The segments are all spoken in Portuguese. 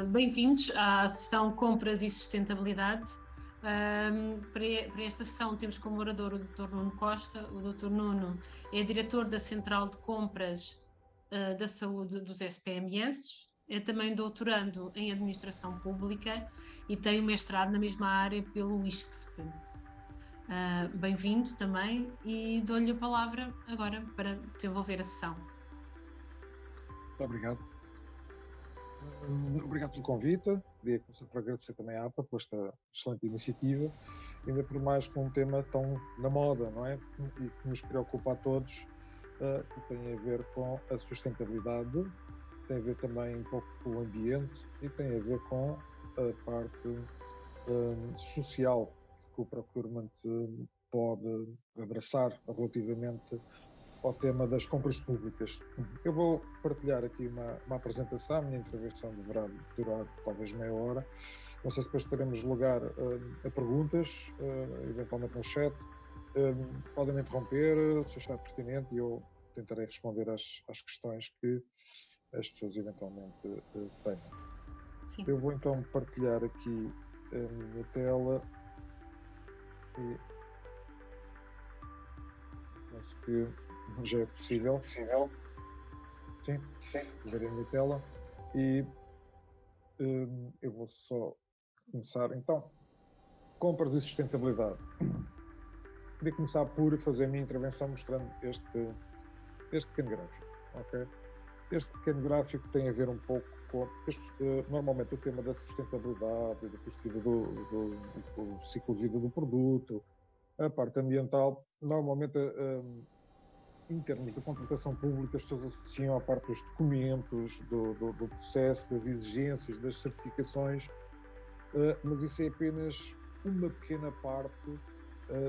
Bem-vindos à sessão Compras e Sustentabilidade. Para esta sessão temos como orador o Dr. Nuno Costa. O Dr. Nuno é diretor da Central de Compras da Saúde dos SPMS, é também doutorando em Administração Pública e tem um mestrado na mesma área pelo ISCSP. Bem-vindo também e dou-lhe a palavra agora para desenvolver a sessão. Muito obrigado. Obrigado pelo convite. Queria começar por agradecer também à APA por esta excelente iniciativa, ainda por mais com um tema tão na moda, não é? E que nos preocupa a todos, que tem a ver com a sustentabilidade, tem a ver também um pouco com o ambiente e tem a ver com a parte social que o procurement pode abraçar relativamente ao tema das compras públicas. Eu vou partilhar aqui uma apresentação, a minha intervenção deverá durar talvez meia hora. Não sei se depois teremos lugar a perguntas, eventualmente no chat. Podem me interromper se achar pertinente e eu tentarei responder às questões que as pessoas eventualmente tenham. Sim. Eu vou então partilhar aqui a minha tela e penso que já é possível. Sim, ver a minha tela e eu vou só começar. Então, compras e sustentabilidade. Queria começar por fazer a minha intervenção mostrando este pequeno gráfico, ok? Este pequeno gráfico tem a ver um pouco com, porque normalmente o tema da sustentabilidade, do custo de vida do ciclo de vida do produto, a parte ambiental, normalmente em termos de contratação pública, as pessoas associam à parte dos documentos, do processo, das exigências, das certificações, mas isso é apenas uma pequena parte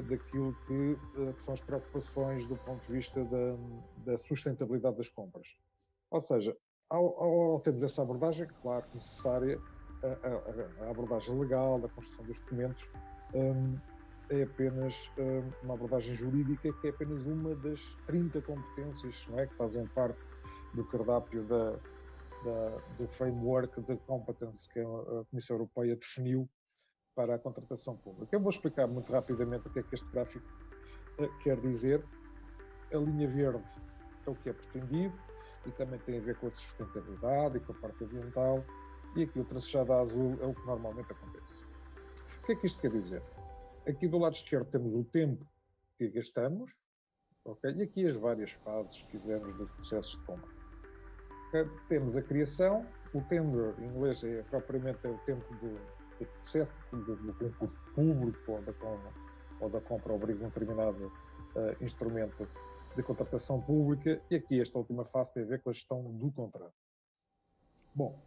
daquilo que são as preocupações do ponto de vista da sustentabilidade das compras. Ou seja, ao termos essa abordagem, claro, necessária, a abordagem legal, da construção dos documentos, é apenas uma abordagem jurídica que é apenas uma das 30 competências, não é, que fazem parte do cardápio do framework de competence que a Comissão Europeia definiu para a contratação pública. Eu vou explicar muito rapidamente o que é que este gráfico quer dizer. A linha verde é o que é pretendido e também tem a ver com a sustentabilidade e com a parte ambiental, e aqui o tracejado azul é o que normalmente acontece. O que é que isto quer dizer? Aqui do lado esquerdo temos o tempo que gastamos, okay? E aqui as várias fases, se quisermos, dos processos de compra. Okay? Temos a criação, o tender, em inglês, propriamente o tempo de processo do concurso público ou da compra obriga um determinado instrumento de contratação pública, e aqui esta última fase tem a ver com a gestão do contrato. Bom,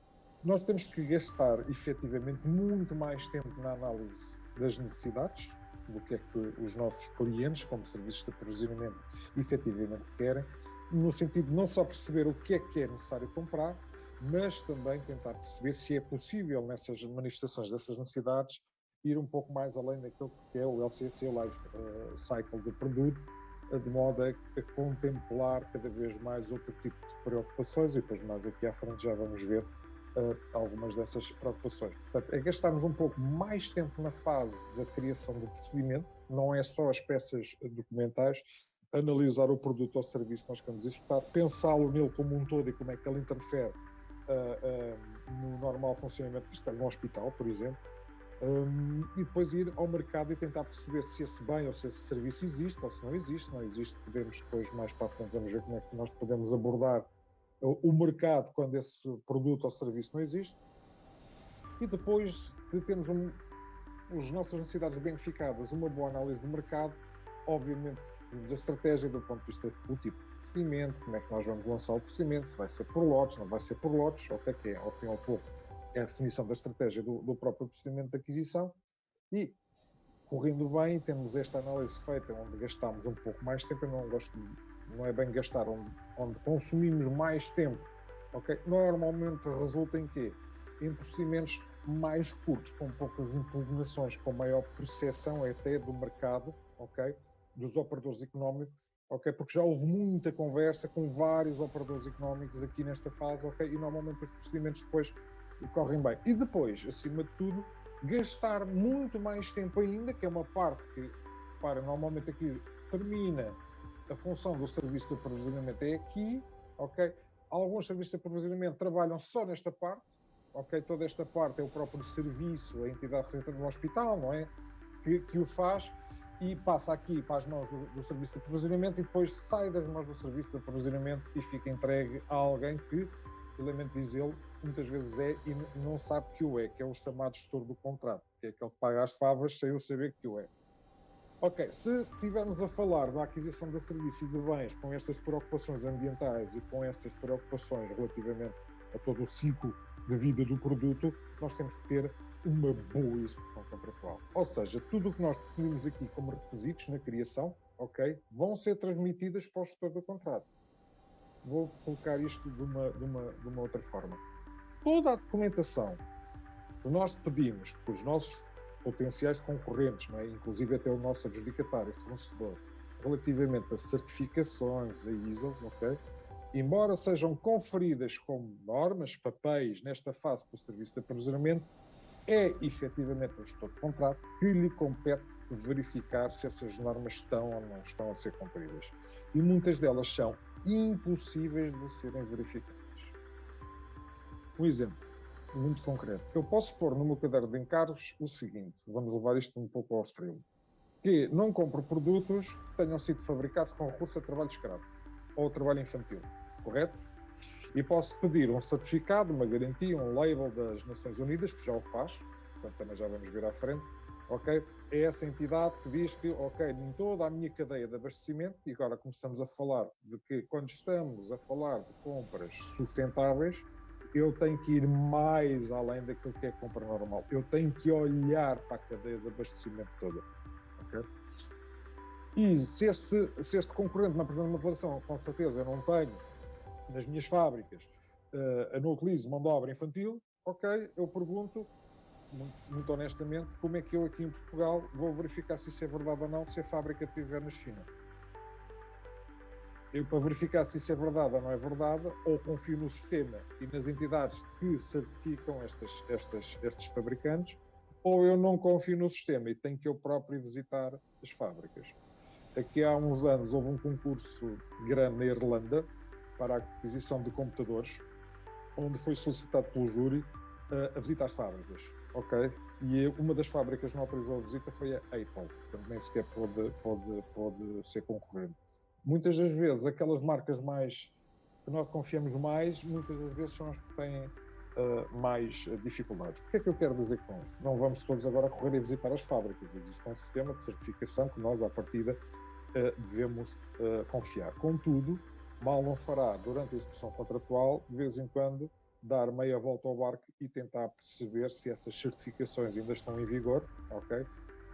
nós temos que gastar efetivamente muito mais tempo na análise das necessidades, do que é que os nossos clientes, como serviços de aprovisionamento, efetivamente querem, no sentido de não só perceber o que é necessário comprar, mas também tentar perceber se é possível, nessas manifestações dessas necessidades, ir um pouco mais além daquilo que é o LCC, o Life Cycle do produto, de modo a contemplar cada vez mais outro tipo de preocupações, e depois mais aqui à frente já vamos ver algumas dessas preocupações. Portanto, é gastarmos um pouco mais tempo na fase da criação do procedimento, não é só as peças documentais, analisar o produto ou serviço que nós queremos executar, pensá-lo nele como um todo e como é que ele interfere no normal funcionamento, neste caso, de um hospital, por exemplo, e depois ir ao mercado e tentar perceber se esse bem ou se esse serviço existe ou se não existe. Não existe, podemos depois, mais para a frente, vamos ver como é que nós podemos abordar o mercado quando esse produto ou serviço não existe. E depois de termos as nossas necessidades identificadas, uma boa análise do mercado, obviamente definimos a estratégia do ponto de vista do tipo de procedimento, como é que nós vamos lançar o procedimento, se vai ser por lotes, não vai ser por lotes, o que é, ao fim e ao pouco, é a definição da estratégia do próprio procedimento de aquisição. E, correndo bem, temos esta análise feita onde gastamos um pouco mais tempo. Eu não gosto, não é bem gastar, onde consumimos mais tempo, ok? Normalmente resulta em quê? Em procedimentos mais curtos, com poucas impugnações, com maior percepção até do mercado, ok? Dos operadores económicos, ok? Porque já houve muita conversa com vários operadores económicos aqui nesta fase, ok? E normalmente os procedimentos depois correm bem. E depois, acima de tudo, gastar muito mais tempo ainda, que é uma parte que, normalmente aqui termina a função do serviço de aprovisionamento é aqui, ok? Alguns serviços de aprovisionamento trabalham só nesta parte, ok? Toda esta parte é o próprio serviço, a entidade representante do hospital, não é? Que o faz e passa aqui para as mãos do serviço de aprovisionamento e depois sai das mãos do serviço de aprovisionamento e fica entregue a alguém que, eu lamento dizê-lo, muitas vezes é e não sabe que o é, que é o chamado gestor do contrato, que é aquele que paga as favas sem eu saber que o é. Ok, se estivermos a falar da aquisição de serviço e de bens com estas preocupações ambientais e com estas preocupações relativamente a todo o ciclo de vida do produto, nós temos que ter uma boa execução contratual. Ou seja, tudo o que nós definimos aqui como requisitos na criação, ok, vão ser transmitidas para o gestor do contrato. Vou colocar isto de uma outra forma. Toda a documentação que nós pedimos que os nossos potenciais concorrentes, não é? Inclusive até o nosso adjudicatário, fornecedor, relativamente a certificações, a ISOs, ok? Embora sejam conferidas como normas, papéis, nesta fase para o serviço de aprovisionamento, é efetivamente o gestor de contrato que lhe compete verificar se essas normas estão ou não estão a ser cumpridas. E muitas delas são impossíveis de serem verificadas. Um exemplo muito concreto. Eu posso pôr no meu caderno de encargos o seguinte, vamos levar isto um pouco ao extremo, que não compro produtos que tenham sido fabricados com recurso a trabalho escravo ou trabalho infantil, correto? E posso pedir um certificado, uma garantia, um label das Nações Unidas, que já o faz, portanto também já vamos ver à frente, ok? É essa entidade que diz que, ok, em toda a minha cadeia de abastecimento, e agora começamos a falar de que quando estamos a falar de compras sustentáveis, eu tenho que ir mais além daquilo que é compra normal. Eu tenho que olhar para a cadeia de abastecimento toda, ok? E se este concorrente me apresenta uma declaração, com certeza eu não tenho nas minhas fábricas, eu não utilizo mão de obra infantil, ok, eu pergunto, muito honestamente, como é que eu aqui em Portugal vou verificar se isso é verdade ou não, se a fábrica estiver na China. Eu, para verificar se isso é verdade ou não é verdade, ou confio no sistema e nas entidades que certificam estes fabricantes, ou eu não confio no sistema e tenho que eu próprio visitar as fábricas. Aqui há uns anos houve um concurso grande na Irlanda para a aquisição de computadores, onde foi solicitado pelo júri a visita às fábricas, ok? E uma das fábricas que não autorizou a visita foi a Apple, portanto nem sequer pode ser concorrente. Muitas das vezes, aquelas marcas mais que nós confiamos mais, muitas das vezes são as que têm mais dificuldades. O que é que eu quero dizer com isto? Não vamos todos agora correr a visitar as fábricas. Existe um sistema de certificação que nós, à partida, devemos confiar. Contudo, mal não fará, durante a execução contratual, de vez em quando, dar meia volta ao barco e tentar perceber se essas certificações ainda estão em vigor, ok?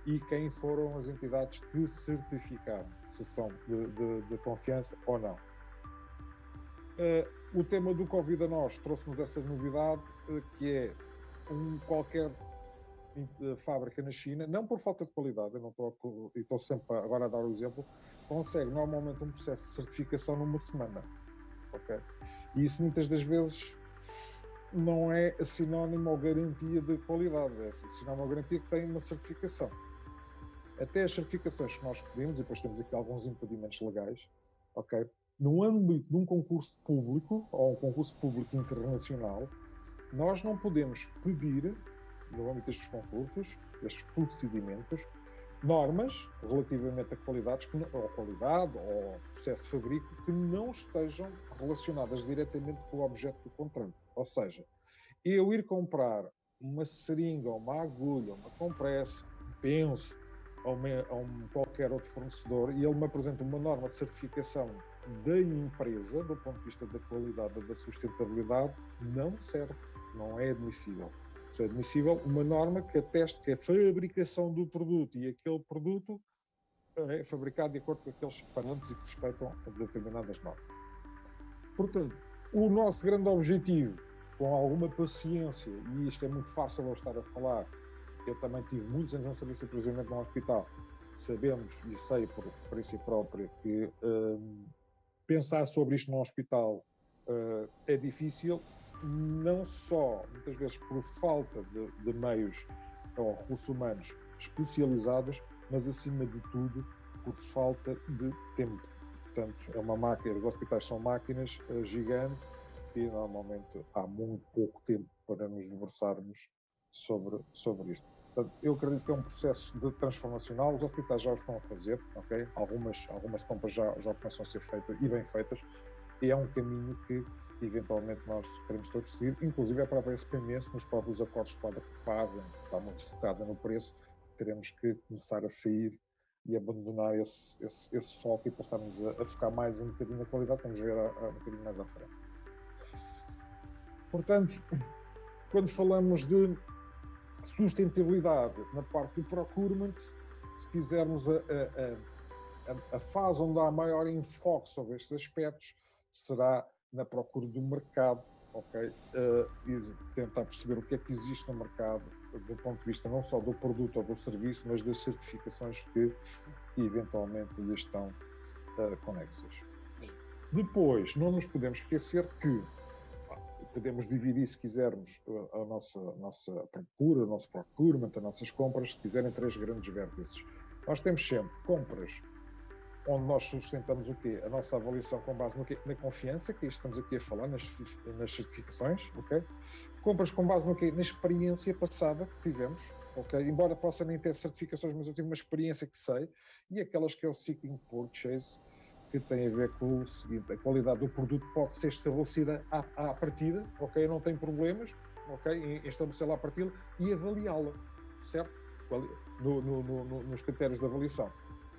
E quem foram as entidades que certificaram, se são de confiança ou não. O tema do Covid a nós trouxe-nos essa novidade, que é qualquer fábrica na China, não por falta de qualidade, eu não estou sempre agora a dar o exemplo, consegue normalmente um processo de certificação numa semana, ok? E isso muitas das vezes não é sinónimo ou garantia de qualidade, é sinónimo ou garantia que tem uma certificação. Até as certificações que nós pedimos, e depois temos aqui alguns impedimentos legais, ok? No âmbito de um concurso público, ou um concurso público internacional, nós não podemos pedir, no âmbito destes concursos, estes procedimentos, normas relativamente a qualidades, ou qualidade, ou processo de fabrico, que não estejam relacionadas diretamente com o objeto do contrato. Ou seja, eu ir comprar uma seringa, uma agulha, uma compressa, um penso, a qualquer outro fornecedor, e ele me apresenta uma norma de certificação da empresa, do ponto de vista da qualidade ou da sustentabilidade, não serve, não é admissível. É admissível uma norma que ateste que a fabricação do produto e aquele produto é fabricado de acordo com aqueles parâmetros e que respeitam determinadas normas. Portanto, o nosso grande objetivo, com alguma paciência, e isto é muito fácil eu estar a falar, eu também tive muitos anos no serviço de aprovisionamento no hospital, sabemos e sei por experiência própria que pensar sobre isto no hospital é difícil, não só, muitas vezes, por falta de meios ou recursos humanos especializados, mas, acima de tudo, por falta de tempo. Portanto, é uma máquina, os hospitais são máquinas gigantes e, normalmente, há muito pouco tempo para nos debruçarmos sobre isto. Portanto, eu acredito que é um processo transformacional. Os hospitais já o estão a fazer, ok? Algumas compras já começam a ser feitas e bem feitas, e é um caminho que, eventualmente, nós queremos todos seguir, inclusive a própria SPMS, nos próprios acordos de quadro que fazem, está muito focada no preço, teremos que começar a sair e abandonar esse foco e passarmos a focar mais um bocadinho na qualidade, vamos ver um bocadinho mais à frente. Portanto, quando falamos de sustentabilidade na parte do procurement, se quisermos a fase onde há maior enfoque sobre estes aspectos será na procura do mercado, ok? E tentar perceber o que é que existe no mercado do ponto de vista não só do produto ou do serviço, mas das certificações que eventualmente lhe estão conexas. Depois, não nos podemos esquecer que podemos dividir, se quisermos, a nossa procura, o nosso procurement, as nossas compras, se quiserem, 3 grandes vértices. Nós temos sempre compras onde nós sustentamos o quê? A nossa avaliação com base no quê? Na confiança, que estamos aqui a falar, nas certificações, ok? Compras com base no quê? Na experiência passada que tivemos, ok? Embora possa nem ter certificações, mas eu tive uma experiência que sei, e aquelas que é o Seeking Purchase, que tem a ver com o seguinte: a qualidade do produto pode ser estabelecida à partida, ok? Não tem problemas, ok? Em estabelecê-la à partida e avaliá-la, certo? Nos critérios de avaliação.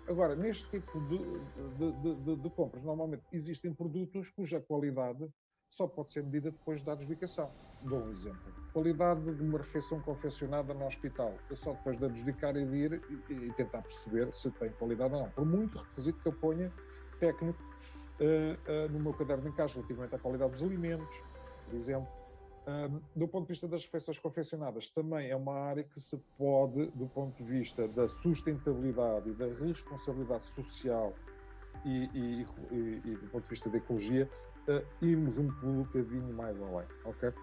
Agora, neste tipo de compras, normalmente existem produtos cuja qualidade só pode ser medida depois de dados de adjudicação. Dou um exemplo. Qualidade de uma refeição confeccionada no hospital. Eu só depois de adjudicar e de ir e tentar perceber se tem qualidade ou não. Por muito requisito que eu ponha técnico no meu caderno de encaixe relativamente à qualidade dos alimentos, por exemplo. Do ponto de vista das refeições confeccionadas, também é uma área que se pode, do ponto de vista da sustentabilidade e da responsabilidade social e do ponto de vista da ecologia, irmos um bocadinho mais além, ok?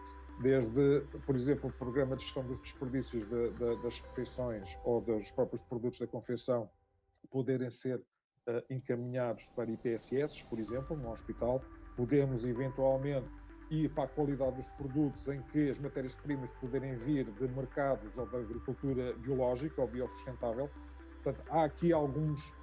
Desde, por exemplo, o programa de gestão dos desperdícios das refeições ou dos próprios produtos da confecção poderem ser encaminhados para IPSS, por exemplo, no hospital, podemos eventualmente ir para a qualidade dos produtos em que as matérias-primas poderem vir de mercados ou da agricultura biológica ou biossustentável. Portanto, há aqui alguns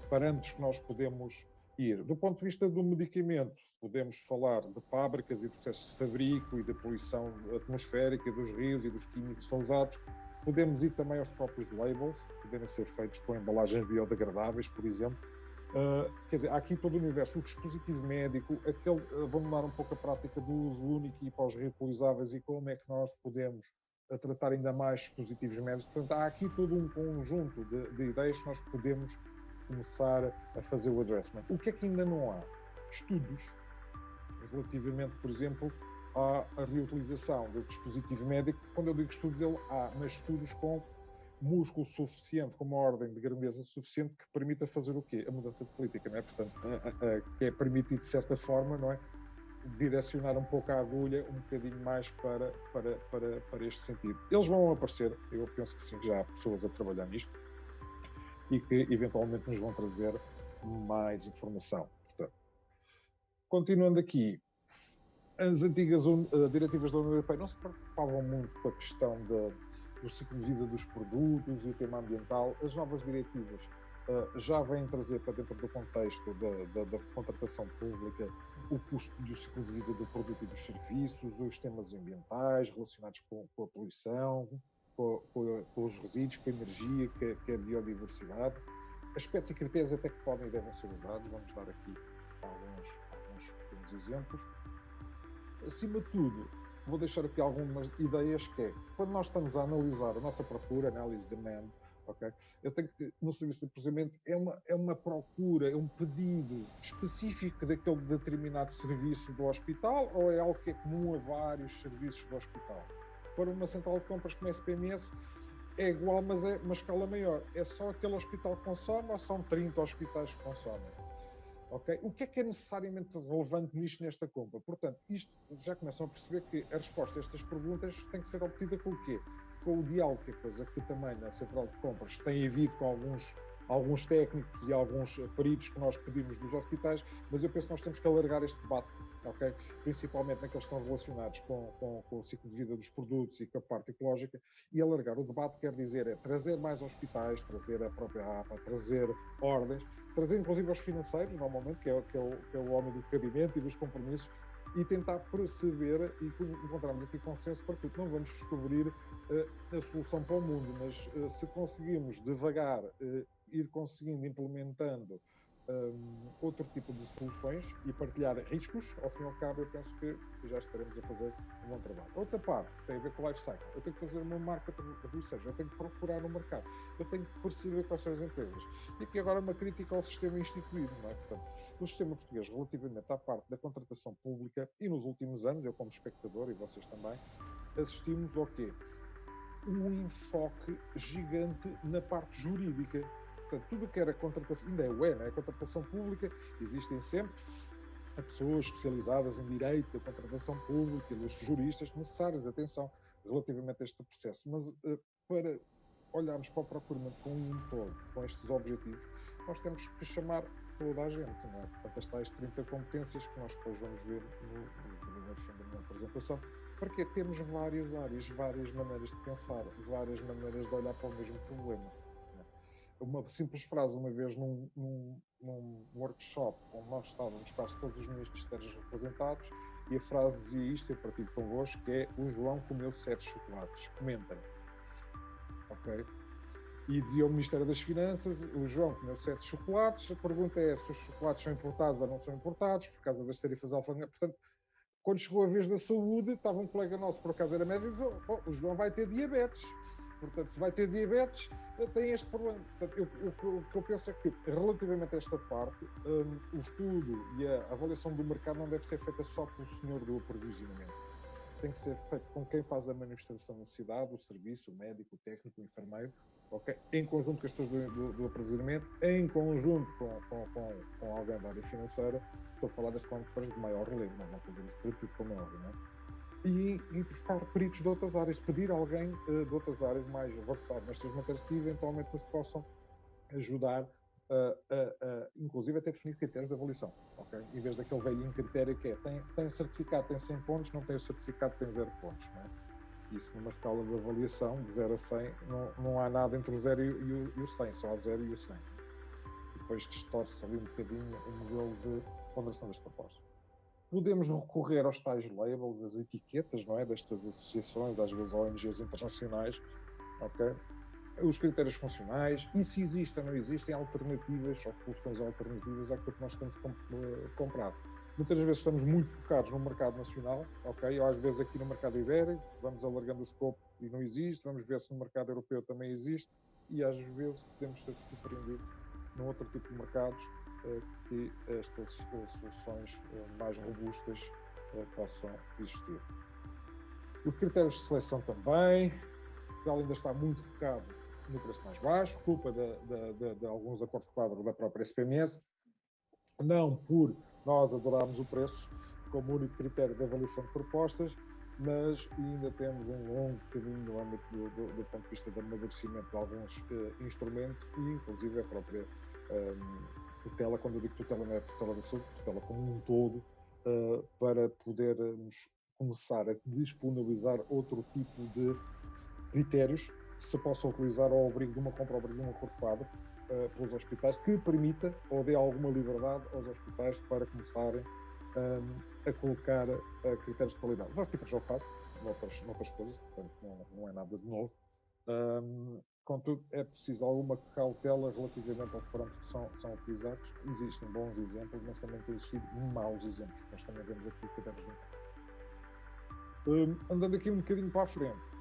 parâmetros que nós podemos ir. Do ponto de vista do medicamento, podemos falar de fábricas e processos de fabrico e da poluição atmosférica dos rios e dos químicos que são usados. Podemos ir também aos próprios labels, poderem ser feitos com embalagens biodegradáveis, por exemplo. Quer dizer, há aqui todo o universo, o dispositivo médico, abandonar um pouco a prática do uso único e para os reutilizáveis e como é que nós podemos tratar ainda mais dispositivos médicos. Portanto, há aqui todo um conjunto de ideias que nós podemos começar a fazer o addressment. O que é que ainda não há? Estudos relativamente, por exemplo, à reutilização do dispositivo médico. Quando eu digo estudos, mas estudos com músculo suficiente, com uma ordem de grandeza suficiente que permita fazer o quê? A mudança de política, não é? Portanto, que é permitido, de certa forma, não é? Direcionar um pouco a agulha um bocadinho mais para este sentido. Eles vão aparecer, eu penso que sim, já há pessoas a trabalhar nisto e que eventualmente nos vão trazer mais informação. Portanto, continuando aqui, as antigas diretivas da União Europeia não se preocupavam muito com a questão do ciclo de vida dos produtos e o tema ambiental. As novas diretivas já vêm trazer para dentro do contexto da contratação pública o custo do ciclo de vida do produto e dos serviços, os temas ambientais relacionados com a poluição, com os resíduos, com a energia, com a biodiversidade. Aspectos e critérios até que podem e devem ser usados. Vamos dar aqui alguns pequenos exemplos. Acima de tudo, vou deixar aqui algumas ideias que é, quando nós estamos a analisar a nossa procura, análise de demand, ok? Eu tenho que, no serviço de processamento, é uma procura, é um pedido específico daquele determinado serviço do hospital ou é algo que é comum a vários serviços do hospital? Para uma central de compras como a SPMS, é igual, mas é uma escala maior. É só aquele hospital que consome ou são 30 hospitais que consomem? ok? O que é necessariamente relevante nesta compra? Portanto, isto já começam a perceber que a resposta a estas perguntas tem que ser obtida com o quê? Com o diálogo, que é coisa que também na Central de Compras tem havido com alguns técnicos e alguns peritos que nós pedimos dos hospitais, mas eu penso que nós temos que alargar este debate, ok? Principalmente naqueles que estão relacionados com o ciclo de vida dos produtos e com a parte ecológica, e alargar o debate quer dizer trazer mais hospitais, trazer a própria APA, trazer ordens, trazer inclusive os financeiros, normalmente, que é o homem do cabimento e dos compromissos, e tentar perceber e encontrarmos aqui consenso para que não vamos descobrir a solução para o mundo, mas se conseguimos devagar ir conseguindo implementando outro tipo de soluções e partilhar riscos, ao fim e ao cabo eu penso que já estaremos a fazer um bom trabalho. Outra parte tem a ver com o life cycle. Eu tenho que fazer uma market research, eu tenho que procurar no mercado, eu tenho que perceber quais são as empresas. E aqui agora uma crítica ao sistema instituído, não é? Portanto, no sistema português, relativamente à parte da contratação pública, e nos últimos anos, eu como espectador e vocês também, assistimos ao quê? Um enfoque gigante na parte jurídica. Portanto, tudo o que era contratação, ainda é a contratação pública, existem sempre pessoas especializadas em direito da contratação pública, os juristas necessários, atenção, relativamente a este processo. Mas para olharmos para o procuramento como um todo, com estes objetivos, nós temos que chamar toda a gente, não é? Portanto, as tais 30 competências que nós depois vamos ver no verdadeiro fim da minha apresentação, porque temos várias áreas, várias maneiras de pensar, várias maneiras de olhar para o mesmo problema. Uma simples frase, uma vez num workshop onde nós estávamos quase todos os ministérios representados, e a frase dizia isto, eu partilho convosco, que é: o João comeu 7 chocolates, comentem. Ok? E dizia o Ministério das Finanças: o João comeu 7 chocolates, a pergunta é se os chocolates são importados ou não são importados, por causa das tarifas alfandegárias. Portanto, quando chegou a vez da saúde, estava um colega nosso, por acaso era médico, e dizia: o João vai ter diabetes. Portanto, se vai ter diabetes, tem este problema. Portanto, o que eu penso é que, relativamente a esta parte, o estudo e a avaliação do mercado não deve ser feita só pelo senhor do aprovisionamento. Tem que ser feito com quem faz a manifestação da necessidade, o serviço, o médico, o técnico, o enfermeiro, okay? Em conjunto com as pessoas do aprovisionamento, em conjunto com alguém da área financeira. Estou a falar das compras de maior relevo, não vão fazer isso para tudo, como é óbvio, não é? E buscar peritos de outras áreas, pedir alguém de outras áreas mais versado nestas matérias que eventualmente nos possam ajudar inclusive até definir critérios de avaliação, ok? Em vez daquele velhinho critério que é tem certificado, tem 100 pontos, não tem o certificado, tem 0 pontos, não é? Isso numa escala de avaliação de 0 a 100, não há nada entre o 0 e o 100, só há 0 e o 100. E depois distorce ali um bocadinho o modelo de ponderação das propostas. Podemos recorrer aos tais labels, as etiquetas, não é? Destas associações, às vezes ONGs internacionais, ok? Os critérios funcionais, e se existem ou não existem alternativas ou soluções alternativas àquilo que nós queremos comprar. Muitas vezes estamos muito focados no mercado nacional, ok? Ou às vezes aqui no mercado ibérico, vamos alargando o escopo e não existe, vamos ver se no mercado europeu também existe, e às vezes podemos ser surpreendidos num outro tipo de mercados que estas soluções mais robustas possam existir. Os critérios de seleção também, Portugal ainda está muito focado no preço mais baixo, culpa de alguns acordos de quadro da própria SPMS, não por nós adorarmos o preço como único critério de avaliação de propostas, mas ainda temos um longo caminho no âmbito do ponto de vista do amadurecimento de alguns instrumentos e, inclusive, a própria tutela, quando eu digo tutela, não é tutela da saúde, tutela como um todo, para podermos começar a disponibilizar outro tipo de critérios que se possam utilizar ao abrigo de uma compra, ao abrigo de um acordo quadro pelos hospitais, que permita ou dê alguma liberdade aos hospitais para começarem a colocar critérios de qualidade. Os hospitais já o fazem, noutras coisas, portanto não é nada de novo. Contudo, é preciso alguma cautela relativamente aos parâmetros que são utilizados. Existem bons exemplos, mas também tem existido maus exemplos. Nós também vemos aqui critérios de impacto. Andando aqui um bocadinho para a frente,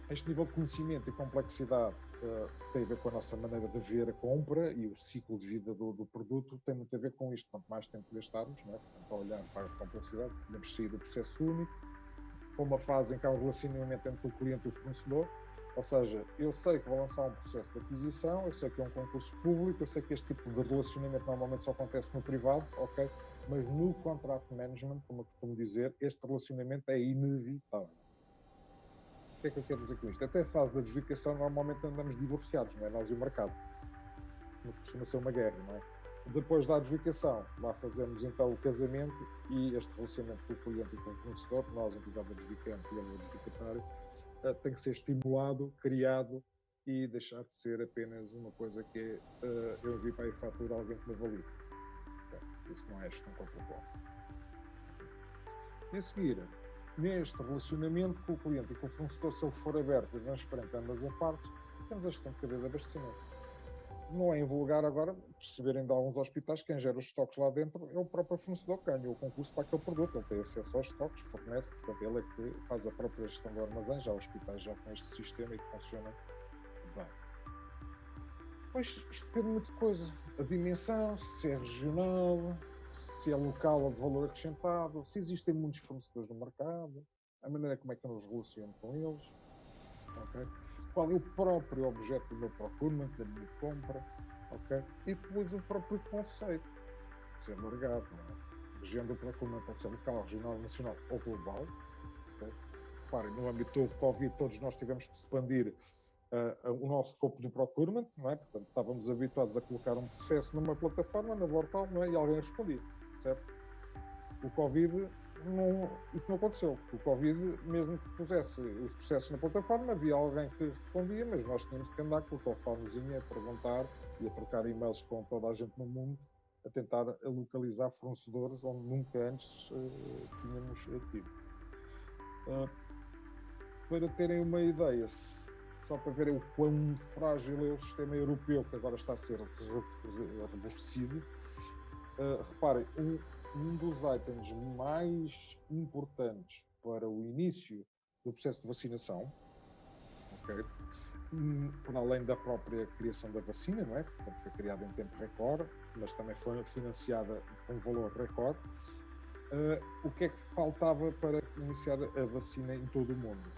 este nível de conhecimento e complexidade tem a ver com a nossa maneira de ver a compra e o ciclo de vida do produto tem muito a ver com isto. Quanto mais tempo gastarmos, não é? Portanto, a olhar para a complexidade, podemos sair do processo único, para uma fase em que há um relacionamento entre o cliente e o fornecedor, Ou seja, eu sei que vou lançar um processo de aquisição, eu sei que é um concurso público, eu sei que este tipo de relacionamento normalmente só acontece no privado, ok? Mas no contract management, como eu costumo dizer, este relacionamento é inevitável. O que é que eu quero dizer com isto? Até a fase da adjudicação, normalmente andamos divorciados, não é? Nós e o mercado. Não costuma ser uma guerra, não é? Depois da adjudicação, lá fazemos então o casamento e este relacionamento com o cliente e com o fornecedor, nós, entidade adjudicante e ele, o adjudicatário, tem que ser estimulado, criado e deixar de ser apenas uma coisa que é eu envio para a fatura alguém que me valide. Isso não é gestão contratual. E a seguir, neste relacionamento com o cliente e com o fornecedor, se ele for aberto e transparente a ambas as partes, temos a gestão de cadeia de abastecimento. Não é invulgar agora perceberem de alguns hospitais quem gera os estoques lá dentro é o próprio fornecedor que ganha o concurso para aquele produto, ele tem acesso aos estoques, fornece, portanto ele é que faz a própria gestão do armazém, já hospitais já com este sistema e que funciona bem. Pois isto depende muito de coisa, a dimensão, se é regional, se é local ou de valor acrescentado, se existem muitos fornecedores no mercado, a maneira como é que eu nos relaciono com eles, ok? Qual é o próprio objeto do meu procurement, da minha compra, ok? E depois o próprio conceito, ser largado, não é? A região do procurement pode ser local, regional, nacional ou global, ok? Reparem, no âmbito do Covid todos nós tivemos que expandir o nosso escopo do procurement, não é? Portanto, estávamos habituados a colocar um processo numa plataforma, na portal, não é? E alguém respondia, certo? O Covid, isso não aconteceu. O Covid, mesmo que pusesse os processos na plataforma, havia alguém que respondia, mas nós tínhamos que andar com o telefonezinho a perguntar e a trocar e-mails com toda a gente no mundo, a tentar localizar fornecedores onde nunca antes tínhamos tido. Para terem uma ideia, só para verem o quão frágil é o sistema europeu que agora está a ser rebuscido, reparem, um dos itens mais importantes para o início do processo de vacinação, okay, para além da própria criação da vacina, não é? Portanto, foi criada em tempo recorde, mas também foi financiada com valor recorde. O que é que faltava para iniciar a vacina em todo o mundo?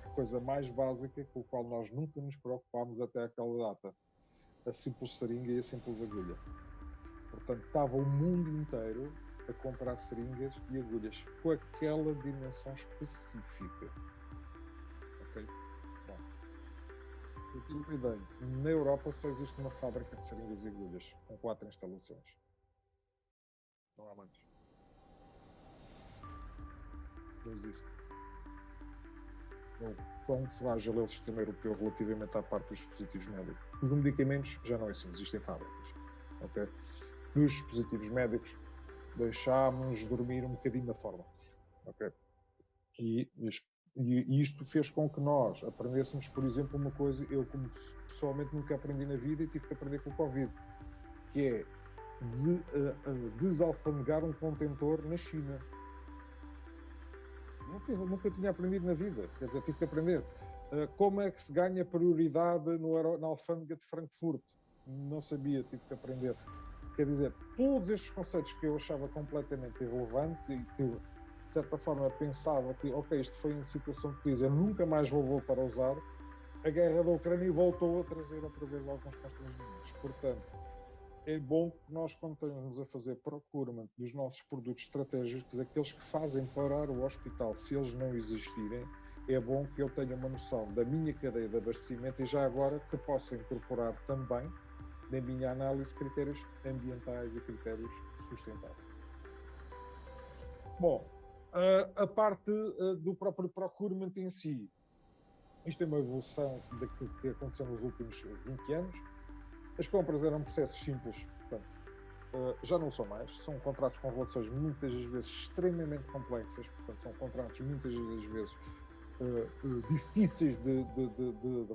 A coisa mais básica com a qual nós nunca nos preocupámos até aquela data, a simples seringa e a simples agulha. Portanto, estava o mundo inteiro a comprar seringas e agulhas com aquela dimensão específica. Ok? Pronto. Eu tive uma ideia. Na Europa só existe uma fábrica de seringas e agulhas, com 4 instalações. Não há mais. Não existe. Então, quão frágil é o sistema europeu relativamente à parte dos dispositivos médicos? Os medicamentos já não é assim, existem fábricas. Ok? Nos dispositivos médicos, deixámos dormir um bocadinho na forma. Ok? E isto fez com que nós aprendêssemos, por exemplo, uma coisa, eu como pessoalmente nunca aprendi na vida e tive que aprender com o Covid, que é desalfandegar um contentor na China. Nunca tinha aprendido na vida, quer dizer, tive que aprender. Como é que se ganha prioridade na alfândega de Frankfurt? Não sabia, tive que aprender. Quer dizer, todos estes conceitos que eu achava completamente irrelevantes e que, de certa forma, pensava que, ok, isto foi em situação de crise, eu nunca mais vou voltar a usar, a guerra da Ucrânia voltou a trazer outra vez alguns constrangimentos. Portanto, é bom que nós, quando estamos a fazer procurement dos nossos produtos estratégicos, aqueles que fazem parar o hospital, se eles não existirem, é bom que eu tenha uma noção da minha cadeia de abastecimento e já agora que possa incorporar também na minha análise, critérios ambientais e critérios sustentáveis. Bom, a parte do próprio procurement em si, isto é uma evolução daquilo que aconteceu nos últimos 20 anos. As compras eram processos simples, portanto, já não são mais. São contratos com relações muitas das vezes extremamente complexas, portanto, são contratos muitas das vezes difíceis de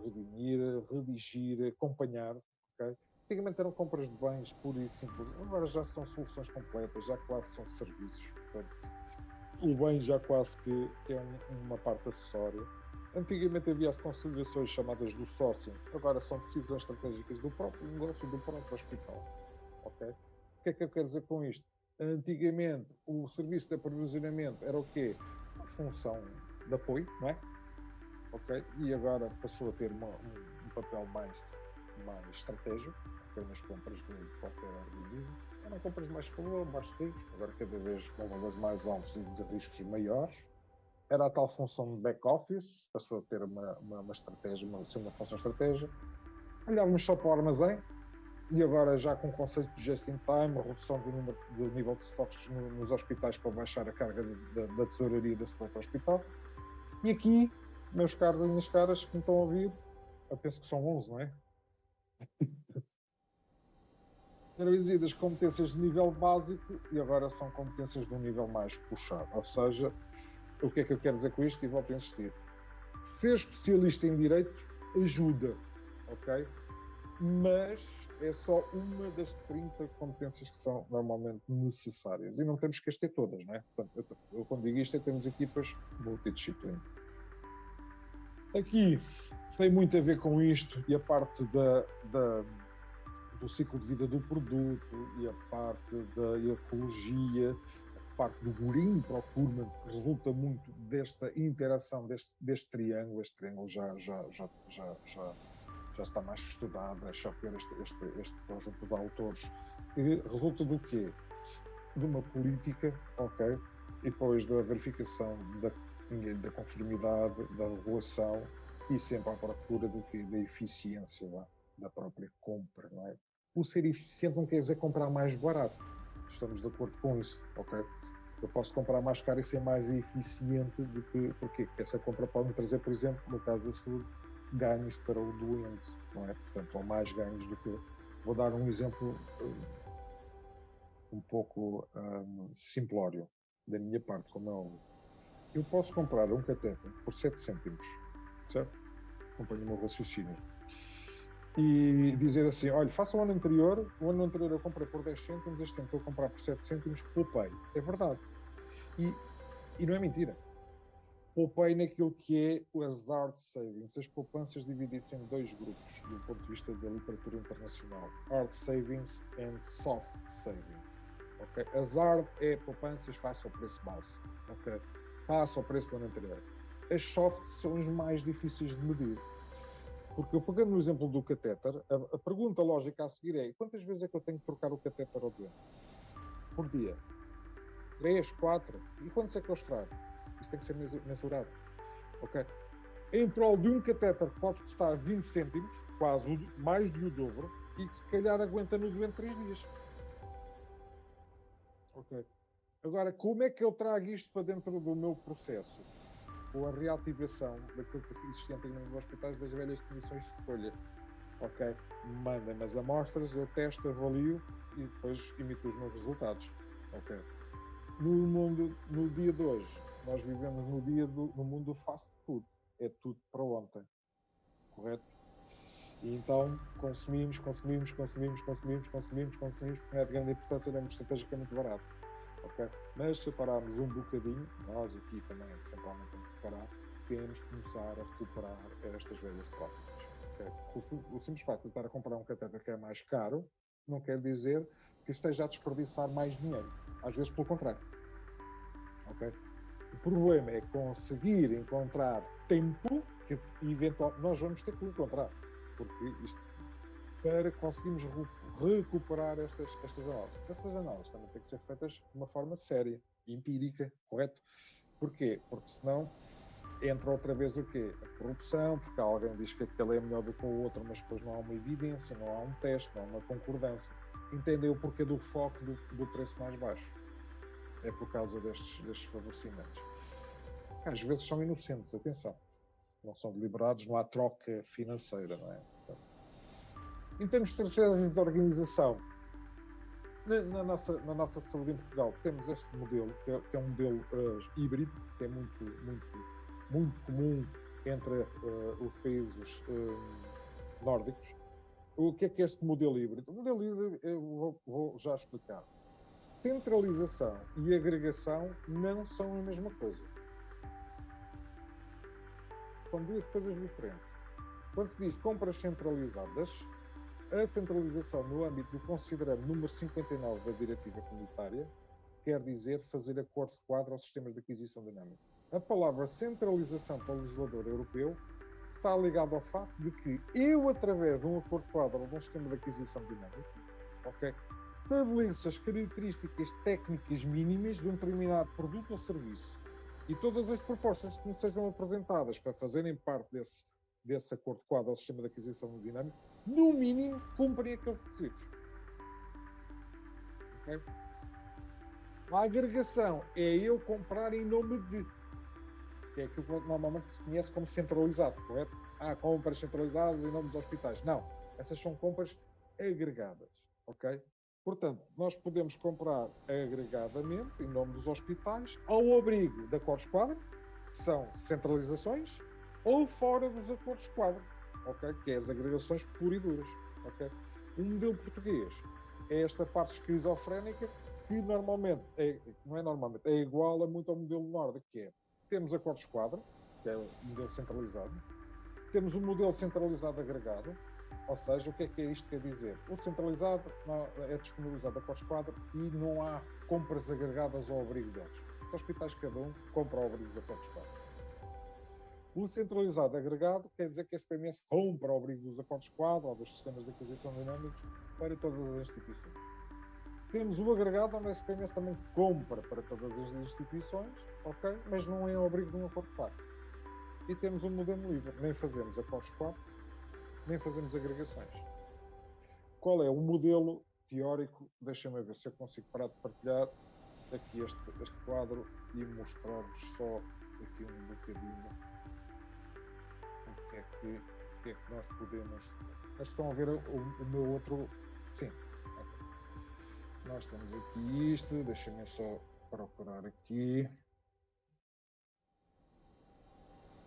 redimir, redigir, acompanhar. Okay? Antigamente eram compras de bens puros e simples, agora já são soluções completas, já quase são serviços. Portanto, o bem já quase que é uma parte acessória. Antigamente havia as considerações chamadas do sócio, agora são decisões estratégicas do próprio negócio, do próprio hospital. Okay? O que é que eu quero dizer com isto? Antigamente o serviço de aprovisionamento era o quê? A função de apoio, não é? ok? E agora passou a ter um papel mais estratégico, ok? Nas compras de qualquer organismo. Eram compras de baixo valor, baixo risco, agora cada vez com valores mais altos e de riscos maiores. Era a tal função de back-office, passou a ter uma estratégia, uma função estratégia. Olhávamos só para o armazém, e agora já com o conceito de just-in-time, a redução do nível de stocks nos hospitais para baixar a carga da tesouraria desse próprio hospital. E aqui, meus caros e minhas caras que me estão a ouvir, eu penso que são 11, não é? Eram exigidas competências de nível básico e agora são competências de um nível mais puxado. Ou seja, o que é que eu quero dizer com isto? E volto a insistir. Ser especialista em direito ajuda, ok? Mas é só uma das 30 competências que são normalmente necessárias. E não temos que as ter todas, não é? Portanto, eu quando digo isto, temos equipas multidisciplinares. Aqui tem muito a ver com isto e a parte do ciclo de vida do produto e a parte da ecologia, a parte do green procurement, que resulta muito desta interação, deste triângulo. Este triângulo já está mais estudado, é só ver este conjunto de autores. E resulta do quê? De uma política, ok? E depois da verificação da conformidade, da regulação e sempre à procura do quê? Da eficiência da própria compra, não é? O ser eficiente não quer dizer comprar mais barato. Estamos de acordo com isso, ok? Eu posso comprar mais caro e ser mais eficiente do que... Porquê? Porque essa compra pode me trazer, por exemplo, no caso da saúde, ganhos para o doente, não é? Portanto, ou mais ganhos do que... Vou dar um exemplo um pouco simplório da minha parte, como é óbvio. Eu posso comprar um cateter por 7 cêntimos, certo? Acompanho o meu raciocínio. E dizer assim, olha, faça o ano anterior eu comprei por 10 cêntimos, este ano estou a comprar por 7 cêntimos, poupei. É verdade. E não é mentira. Poupei naquilo que é as hard savings. As poupanças dividem-se em dois grupos, do ponto de vista da literatura internacional. Hard savings and soft savings. Okay? As hard é poupanças face ao preço base. Okay? Face ao preço do ano anterior. As soft são as mais difíceis de medir. Porque eu, pegando no exemplo do catéter, a pergunta lógica a seguir é: quantas vezes é que eu tenho que trocar o catéter ao doente? Por dia? 3, 4? E quantos é que eu extraio? Isso tem que ser mensurado. Ok? Em prol de um catéter que pode custar 20 cêntimos, quase mais de o dobro, e que se calhar aguenta no doente 3 dias. Ok? Agora, como é que eu trago isto para dentro do meu processo? Com a reativação daquilo que existia antigamente nos hospitais, das velhas definições de escolha. Ok? Mandem-me as amostras, eu testo, avalio e depois emito os meus resultados. Ok? No dia de hoje, nós vivemos no mundo do fast food. É tudo para ontem. Correto? E então consumimos, porque não é de grande importância, é estrategicamente barato. Okay? Mas se pararmos um bocadinho, nós aqui também centralmente temos que parar, temos que começar a recuperar estas velhas práticas. Okay? O simples facto de estar a comprar um catéter que é mais caro não quer dizer que esteja a desperdiçar mais dinheiro. Às vezes pelo contrário. Okay? O problema é conseguir encontrar tempo que eventualmente nós vamos ter que encontrar. Porque isto, para conseguirmos recuperar estas análises. Essas análises também têm que ser feitas de uma forma séria, empírica, correto? Porquê? Porque senão entra outra vez o quê? A corrupção, porque alguém diz que aquele é melhor do que o outro, mas depois não há uma evidência, não há um teste, não há uma concordância. Entendeu o porquê do foco do preço mais baixo? É por causa destes favorecimentos. Às vezes são inocentes, atenção. Não são deliberados, não há troca financeira, não é? Em termos de estratégias de organização, na nossa saúde em Portugal, temos este modelo, que é um modelo híbrido, que é muito comum entre os países nórdicos. O que é este modelo híbrido? O modelo híbrido, eu vou já explicar. Centralização e agregação não são a mesma coisa. São duas coisas diferentes. Quando se diz compras centralizadas, a centralização no âmbito do considerando número 59 da Diretiva Comunitária quer dizer fazer acordos quadro aos sistemas de aquisição dinâmica. A palavra centralização para o legislador europeu está ligada ao facto de que eu, através de um acordo quadro ou de um sistema de aquisição dinâmico, ok, estabeleço as características técnicas mínimas de um determinado produto ou serviço. E todas as propostas que me sejam apresentadas para fazerem parte desse acordo quadro ou sistema de aquisição dinâmico, no mínimo, cumprem aqueles requisitos. Okay? A agregação é eu comprar em nome de, que é aquilo que normalmente se conhece como centralizado, correto? Compras centralizadas em nome dos hospitais. Não, essas são compras agregadas, ok? Portanto, nós podemos comprar agregadamente em nome dos hospitais ao abrigo de acordos quadro, que são centralizações, ou fora dos acordos quadro, ok? Que é as agregações puras e duras, ok? O modelo português é esta parte esquizofrénica que normalmente, não é normalmente, é igual a muito ao modelo nórdico, que é, temos acordos quadro, que é o modelo centralizado, temos um modelo centralizado agregado, ou seja, o que é isto quer dizer? O centralizado é disponibilizado acordos quadro e não há compras agregadas ao abrigo deles. Os hospitais, cada um, compra ao abrigo dos acordos quadro. O centralizado agregado quer dizer que a SPMS compra ao abrigo dos acordos quadro ou dos sistemas de aquisição dinâmicos para todas as instituições. Temos o agregado, onde a SPMS também compra para todas as instituições, ok? Mas não é ao abrigo de um acordo quadro. E temos um modelo livre, nem fazemos acordos quadro, nem fazemos agregações. Qual é o modelo teórico? Deixa-me ver se eu consigo parar de partilhar aqui este quadro e mostrar-vos só aqui um bocadinho o que é que nós podemos... Estão a ver o meu outro... Sim. Okay. Nós temos aqui isto, deixem-me só procurar aqui.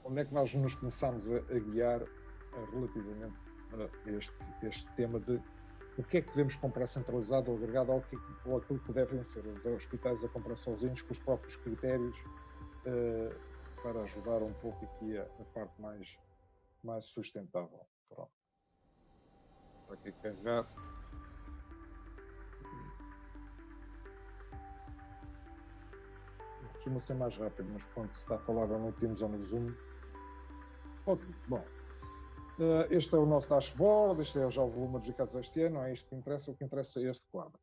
Onde é que nós nos começamos a guiar relativamente a este tema de o que é que devemos comprar centralizado ou agregado ou aquilo que devem ser os hospitais a comprar sozinhos com os próprios critérios para ajudar um pouco aqui a parte mais sustentável. Pronto. Está aqui a carregar. Costuma ser mais rápido, mas quando se está a falar ou no Teams ou no Zoom. Ok, bom. Este é o nosso dashboard, este é já o volume de adjudicados este ano, não é isto que interessa, o que interessa é este quadro.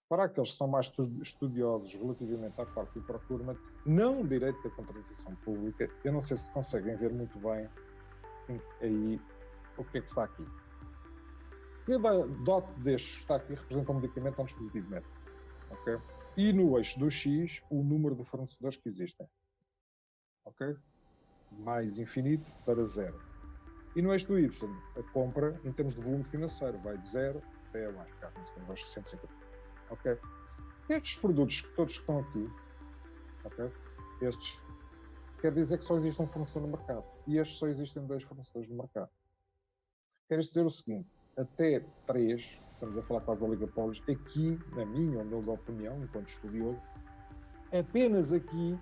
Para aqueles que são mais estudiosos relativamente à parte do procurement, não direito da contratação pública, eu não sei se conseguem ver muito bem aí o que é que está aqui. Cada dot destes que está aqui representa um medicamento ou um dispositivo médico. Okay? E no eixo do X, o número de fornecedores que existem. Ok? Mais infinito para zero. E no eixo do Y, a compra em termos de volume financeiro vai de 0 até a mais caro, nesse caso aos 150. Ok? Estes produtos que todos estão aqui, ok? Estes, quer dizer que só existe um fornecedor no mercado. E estes só existem 2 fornecedores no mercado. Quer dizer o seguinte, até 3, estamos a falar quase da oligopólios, aqui, na minha humilde opinião, enquanto estudioso, apenas aqui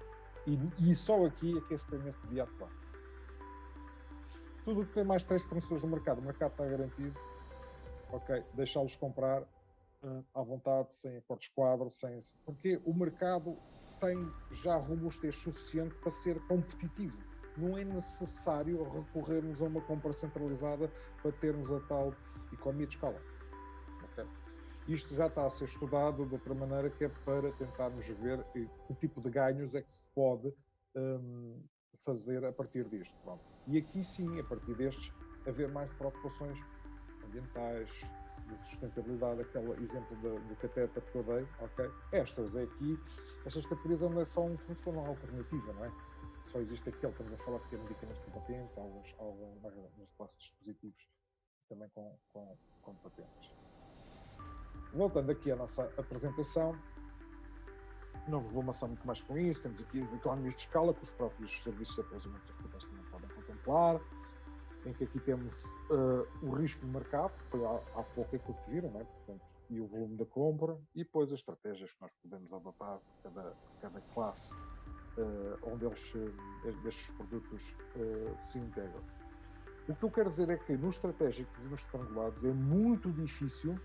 e só aqui é que a SPMS devia atuar. Tudo o que tem mais 3 fornecedores no mercado, o mercado está garantido, ok, deixá-los comprar à vontade, sem acordos quadro, porque o mercado tem já robustez suficiente para ser competitivo. Não é necessário recorrermos a uma compra centralizada para termos a tal economia de escala. Okay? Isto já está a ser estudado de outra maneira, que é para tentarmos ver que tipo de ganhos é que se pode fazer a partir disto. Pronto. E aqui sim, a partir destes, haver mais preocupações ambientais, de sustentabilidade, aquele exemplo do catéter que eu dei, ok? Estas categorias onde é só um fornecedor, não há alternativa, não é? Só existe aquele, estamos a falar de medicamentos com patentes, alguns nas classes de dispositivos também com patentes. Voltando aqui à nossa apresentação, não vou amassar muito mais com isso, temos aqui economias de escala que os próprios serviços de aproximamento dos hospitais também podem contemplar, em que aqui temos o risco de mercado, que foi há pouco aquilo que viram, não é? Portanto, e o volume da compra, e depois as estratégias que nós podemos adotar por cada classe onde destes produtos se integram. O que eu quero dizer é que nos estratégicos e nos estrangulados é muito difícil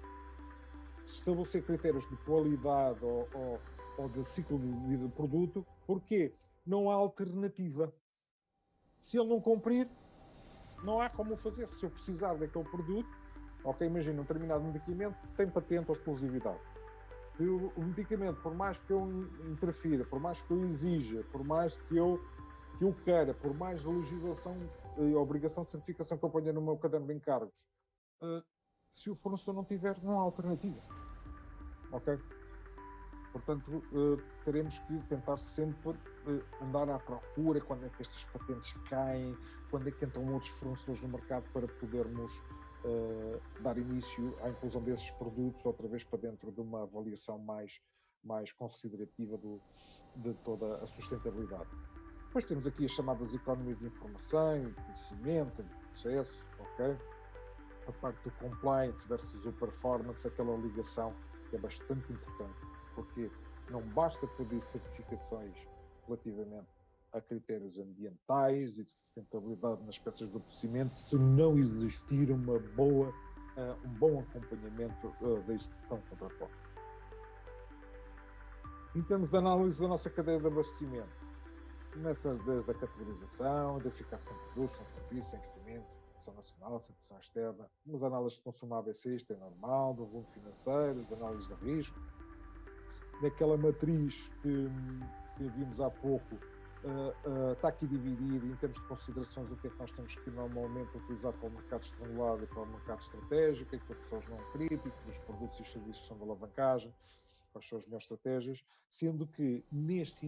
estabelecer critérios de qualidade ou de ciclo de vida do produto. Porquê? não há alternativa. Se ele não cumprir, não há como fazer. Se eu precisar daquele produto, ok, imagina um determinado medicamento tem patente ou exclusividade. Se o medicamento, por mais que eu interfira, por mais que eu exija, por mais que eu queira, por mais legislação e obrigação de certificação que eu ponha no meu caderno de encargos, se o fornecedor não tiver, não há alternativa. Ok? Portanto, teremos que tentar sempre andar à procura quando é que estas patentes caem, quando é que entram outros fornecedores no mercado para podermos dar início à inclusão desses produtos outra vez para dentro de uma avaliação mais considerativa de toda a sustentabilidade. Depois temos aqui as chamadas economias de informação e conhecimento, de processo, ok? A parte do compliance versus o performance, aquela ligação que é bastante importante, porque não basta pedir certificações relativamente a critérios ambientais e de sustentabilidade nas peças do procedimento se não existir um bom acompanhamento da execução contratual. Em termos de análise da nossa cadeia de abastecimento, começa desde a categorização, identificação de produtos, serviços, investimentos, certificação nacional, certificação externa, as análises de consumo ABC, isto é normal, do volume financeiro, as análises de risco. Naquela matriz que vimos há pouco, está aqui dividido em termos de considerações o que é que nós temos que normalmente utilizar para o mercado estrangulado e para o mercado estratégico, o que são os não críticos, os produtos e os serviços são de alavancagem, quais são as melhores estratégias, sendo que neste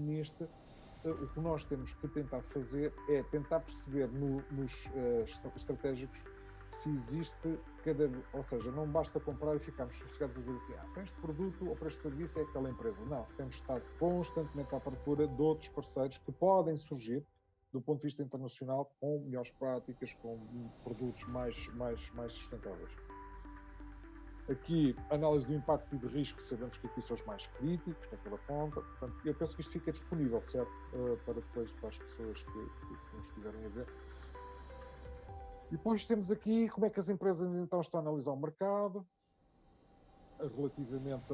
o que nós temos que tentar fazer é tentar perceber nos estratégicos se existe ou seja, não basta comprar e ficarmos sossegados a dizer assim, para este produto ou para este serviço é aquela empresa. Não, temos de estar constantemente à procura de outros parceiros que podem surgir do ponto de vista internacional com melhores práticas, com produtos mais sustentáveis. Aqui, análise do impacto e de risco, sabemos que aqui são os mais críticos naquela ponta, portanto, eu penso que isto fica disponível, certo? Para as pessoas que nos estiverem a ver. E depois temos aqui como é que as empresas então estão a analisar o mercado, relativamente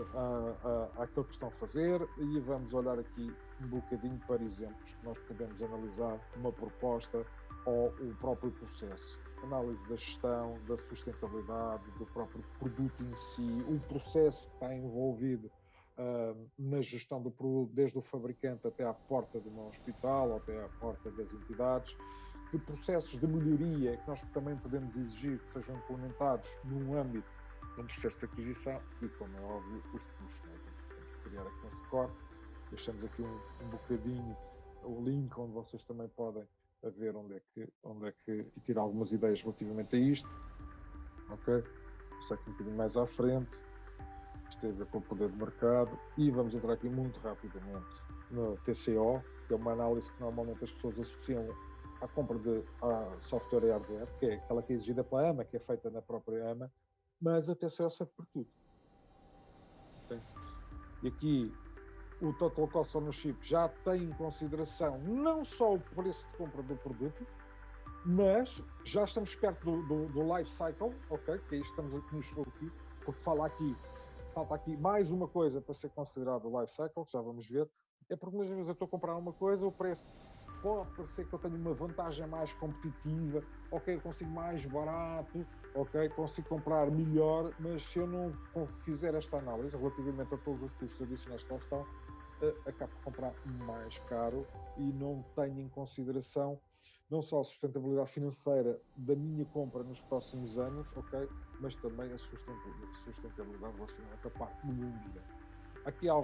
àquilo que estão a fazer, e vamos olhar aqui um bocadinho para exemplos que nós podemos analisar uma proposta ou o próprio processo. Análise da gestão, da sustentabilidade, do próprio produto em si, o processo que está envolvido na gestão do produto, desde o fabricante até à porta de um hospital, até à porta das entidades, que processos de melhoria é que nós também podemos exigir que sejam implementados num âmbito de um processo de aquisição e, como é óbvio, os custos. Né? Então, temos que criar aqui um score. Deixamos aqui um bocadinho o link onde vocês também podem ver onde é que e tirar algumas ideias relativamente a isto. Ok? Isso aqui um bocadinho mais à frente. Isto tem a ver com o poder de mercado. E vamos entrar aqui muito rapidamente no TCO, que é uma análise que normalmente as pessoas associam à compra de software e hardware, que é aquela que é exigida pela AMA, que é feita na própria AMA, mas a TCO serve para tudo. Okay? E aqui o Total Cost Ownership já tem em consideração não só o preço de compra do produto, mas já estamos perto do life cycle, ok? Que é isto que estamos aqui, porque falta aqui mais uma coisa para ser considerado o life cycle, que já vamos ver. É porque muitas vezes eu estou a comprar uma coisa, o preço pode parecer que eu tenho uma vantagem mais competitiva, ok, eu consigo mais barato, ok, consigo comprar melhor, mas se eu não fizer esta análise relativamente a todos os custos adicionais que lá estão, acabo por comprar mais caro e não tenho em consideração não só a sustentabilidade financeira da minha compra nos próximos anos, ok, mas também a sustentabilidade relacionada com a parte do meio ambiente. Aqui há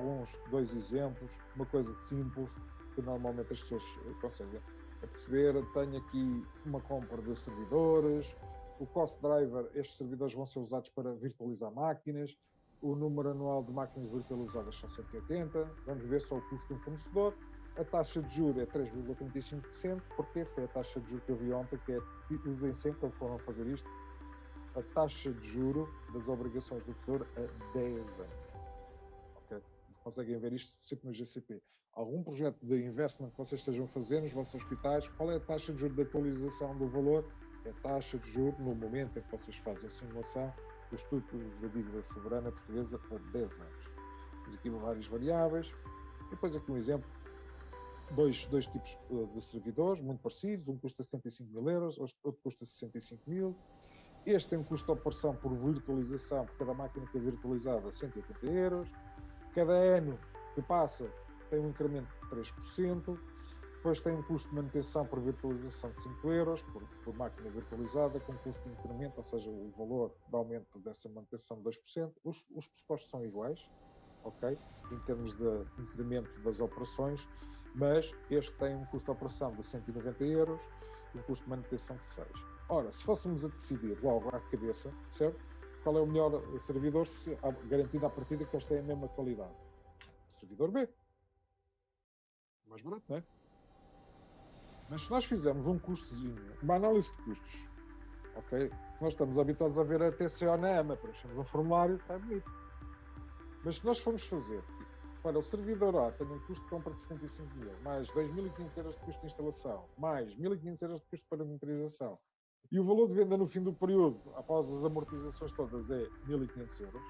dois exemplos, uma coisa simples que normalmente as pessoas conseguem perceber. Tenho aqui uma compra de servidores, o cost driver, estes servidores vão ser usados para virtualizar máquinas, o número anual de máquinas virtualizadas são 180, vamos ver só o custo de um fornecedor, a taxa de juros é 3,35%, porque foi a taxa de juros que eu vi ontem, que é, usem sempre quando foram fazer isto, a taxa de juro das obrigações do Tesouro a 10 anos. Okay? Conseguem ver isto sempre no GCP. Algum projeto de investment que vocês estejam a fazer nos vossos hospitais, qual é a taxa de juros de atualização do valor? É a taxa de juros no momento em que vocês fazem a simulação do estudo da dívida soberana portuguesa a 10 anos. Temos aqui várias variáveis. E depois aqui um exemplo dois tipos de servidores, muito parecidos. Um custa 75 mil euros, outro custa 65 mil. Este tem um custo de operação por virtualização, por cada máquina que é virtualizada, 180 euros. Cada ano que passa tem um incremento de 3%. Depois tem um custo de manutenção por virtualização de 5 euros por máquina virtualizada, com custo de incremento, ou seja, o valor de aumento dessa manutenção de 2%. Os pressupostos são iguais, ok? Em termos de incremento das operações, mas este tem um custo de operação de 190 euros e um custo de manutenção de 6. Ora, se fôssemos a decidir logo à cabeça, certo? Qual é o melhor servidor, garantido à partida que eles têm a mesma qualidade? Servidor B. Mais barato, não é? Mas se nós fizermos um custozinho, uma análise de custos, ok? Nós estamos habituados a ver a TCO na AMA, preenchemos um formulário, está bonito. Mas se nós formos fazer, para o servidor A tem um custo de compra de 75 mil, mais 2.500 euros de custo de instalação, mais 1.500 euros de custo de parametrização, e o valor de venda no fim do período, após as amortizações todas, é 1.500 euros,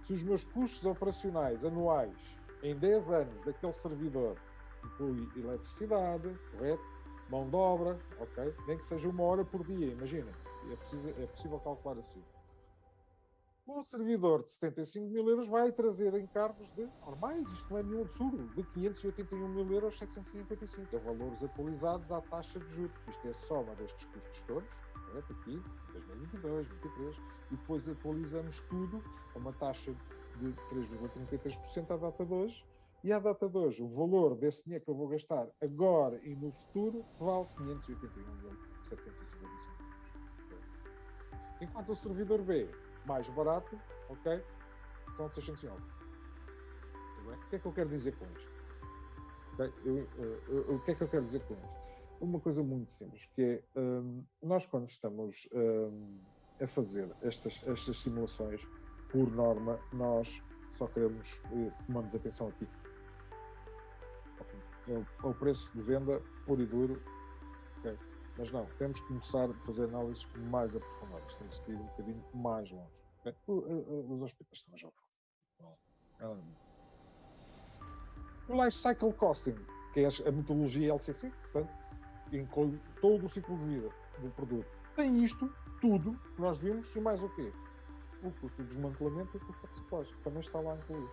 se os meus custos operacionais anuais em 10 anos daquele servidor inclui eletricidade, correto? Mão de obra, ok? Nem que seja 1 hora por dia, imaginem. É possível calcular assim. Um servidor de 75 mil euros vai trazer encargos de normais, isto não é nenhum absurdo, de 581 mil euros 755. É valores atualizados à taxa de juros. Isto é a soma destes custos todos, correto? Aqui, em 2022, 2023, e depois atualizamos tudo a uma taxa de 3,33% à data de hoje. E à data de hoje, o valor desse dinheiro que eu vou gastar agora e no futuro vale 581.755 euros. Enquanto o servidor B, mais barato, ok, são 611. O que é que eu quero dizer com isto? Okay? O que é que eu quero dizer com isto? Uma coisa muito simples, que é, nós quando estamos a fazer estas simulações, por norma, nós só queremos, tomamos atenção aqui. Okay. É o preço de venda puro e duro, ok? Mas não, temos que começar a fazer análises mais aprofundadas, temos que ir um bocadinho mais longe. Okay? Os hospitais estão a jogar. O Life Cycle Costing, que é a metodologia LCC, portanto, inclui todo o ciclo de vida do produto. Tem isto, tudo, que nós vimos, e mais o quê? O custo do desmantelamento e o custo da reciclagem, que também está lá incluído.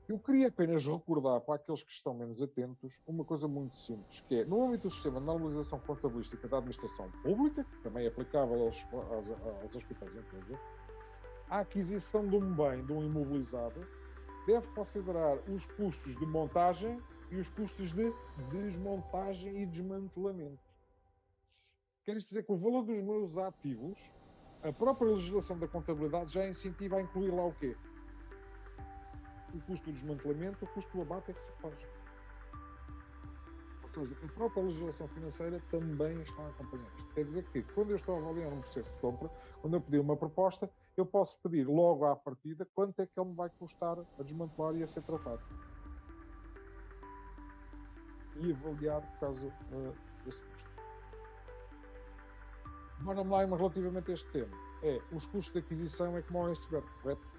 Eu queria apenas recordar para aqueles que estão menos atentos uma coisa muito simples, que é, no âmbito do sistema de normalização contabilística da administração pública, que também é aplicável aos hospitais de empresa, a aquisição de um bem, de um imobilizado, deve considerar os custos de montagem e os custos de desmontagem e desmantelamento. Quer isto dizer que o valor dos meus ativos, a própria legislação da contabilidade já incentiva a incluir lá o quê? O custo do desmantelamento, o custo do abate e a reciclagem. Ou seja, a própria legislação financeira também está a acompanhar isto. Quer dizer que, quando eu estou a avaliar um processo de compra, quando eu pedir uma proposta, eu posso pedir logo à partida quanto é que ele me vai custar a desmantelar e a ser trocado. E avaliar por causa desse custo. Bottom line relativamente a este tema é os custos de aquisição é como o iceberg, correto?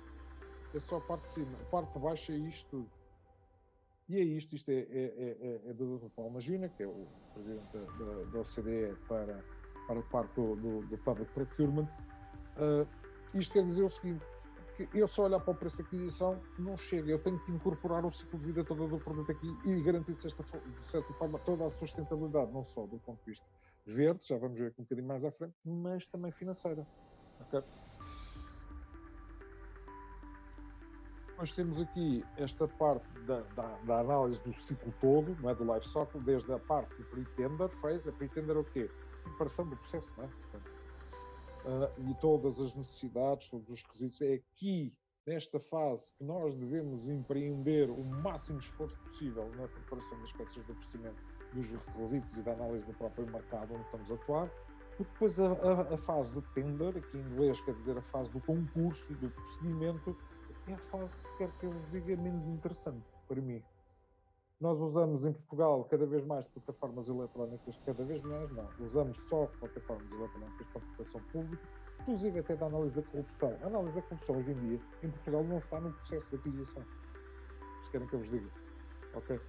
É só a parte de cima, a parte de baixo é isto tudo. E é isto é do Dr. Paulo Magina, que é o presidente da OCDE para a parte do Public Procurement. Isto quer dizer o seguinte, que eu só olhar para o preço de aquisição não chega, eu tenho que incorporar o ciclo de vida todo do produto aqui e garantir de certa forma toda a sustentabilidade, não só do ponto de vista verde, já vamos ver aqui um bocadinho mais à frente, mas também financeira. Okay? Nós temos aqui esta parte da análise do ciclo todo, não é? Do life cycle, desde a parte do pretender phase. A pretender é o quê? Preparação do processo, não é? Portanto, e todas as necessidades, todos os requisitos. É aqui, nesta fase, que nós devemos empreender o máximo esforço possível na preparação das peças do procedimento, dos requisitos e da análise do próprio mercado onde estamos a atuar. Porque depois a fase do tender, aqui em inglês quer dizer a fase do concurso, do procedimento, é a fase, se quer que eu vos diga, menos interessante para mim. Nós usamos em Portugal cada vez mais plataformas eletrónicas, cada vez mais não, usamos só plataformas eletrónicas para a prestação pública, inclusive até da análise da corrupção. A análise da corrupção hoje em dia, em Portugal, não está no processo de aquisição, se querem que eu vos diga. Ok?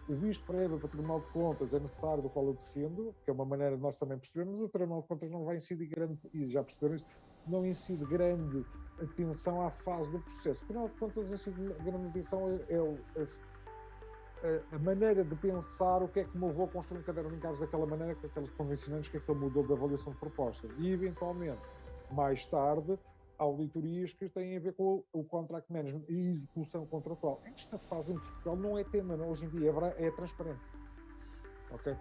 O visto prévio para o Tribunal de Contas é necessário, do qual eu defendo, que é uma maneira de nós também percebermos, o Tribunal de Contas não vai incidir grande, e já perceberam isso, não incide grande atenção à fase do processo. O Tribunal de Contas incide grande atenção a maneira de pensar o que é que me levou a construir um caderno de encargos daquela maneira, com aqueles convencionantes, que é que ele mudou da avaliação de propostas. E, eventualmente, mais tarde, auditorias que têm a ver com o contract management e execução contratual. Esta fase em Portugal não é tema, não, hoje em dia é transparente. Ok?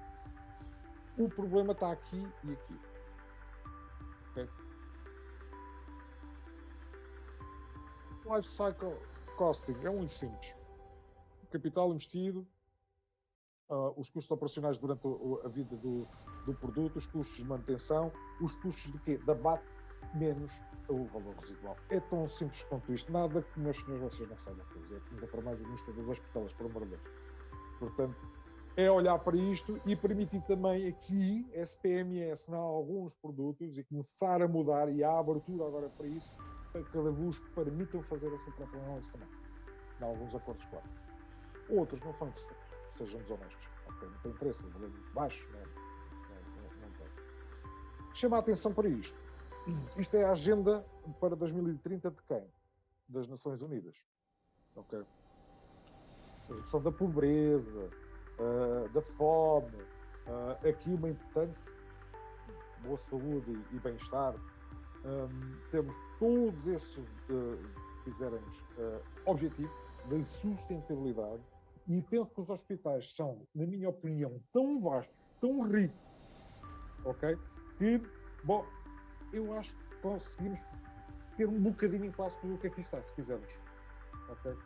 O problema está aqui e aqui. Ok? Life cycle costing é muito simples. O capital investido, os custos operacionais durante a vida do produto, os custos de manutenção, os custos de quê? Da BAT menos o valor residual. É tão simples quanto isto. Nada que, meus senhores, vocês não saibam fazer. Ainda para mais administradores das hospitalas, por amor de Deus. Portanto, é olhar para isto e permitir também aqui SPMS em alguns produtos e começar a mudar, e há abertura agora para isso, para que vos permitam fazer a sua própria análise também, em alguns acordos, claro. Outros não são interessantes, sejamos honestos. Okay? Não tem interesse, o valor muito baixo não tem. Chama a atenção para isto. Isto é a agenda para 2030 de quem? Das Nações Unidas. Okay? A redução da pobreza, da fome, aqui uma importante, boa saúde e bem-estar. Temos todos estes, se quisermos, objetivos de sustentabilidade, e penso que os hospitais são, na minha opinião, tão vastos, tão ricos, ok? Que, bom, eu acho que conseguimos ter um bocadinho em quase tudo o que aqui está, se quisermos, ok?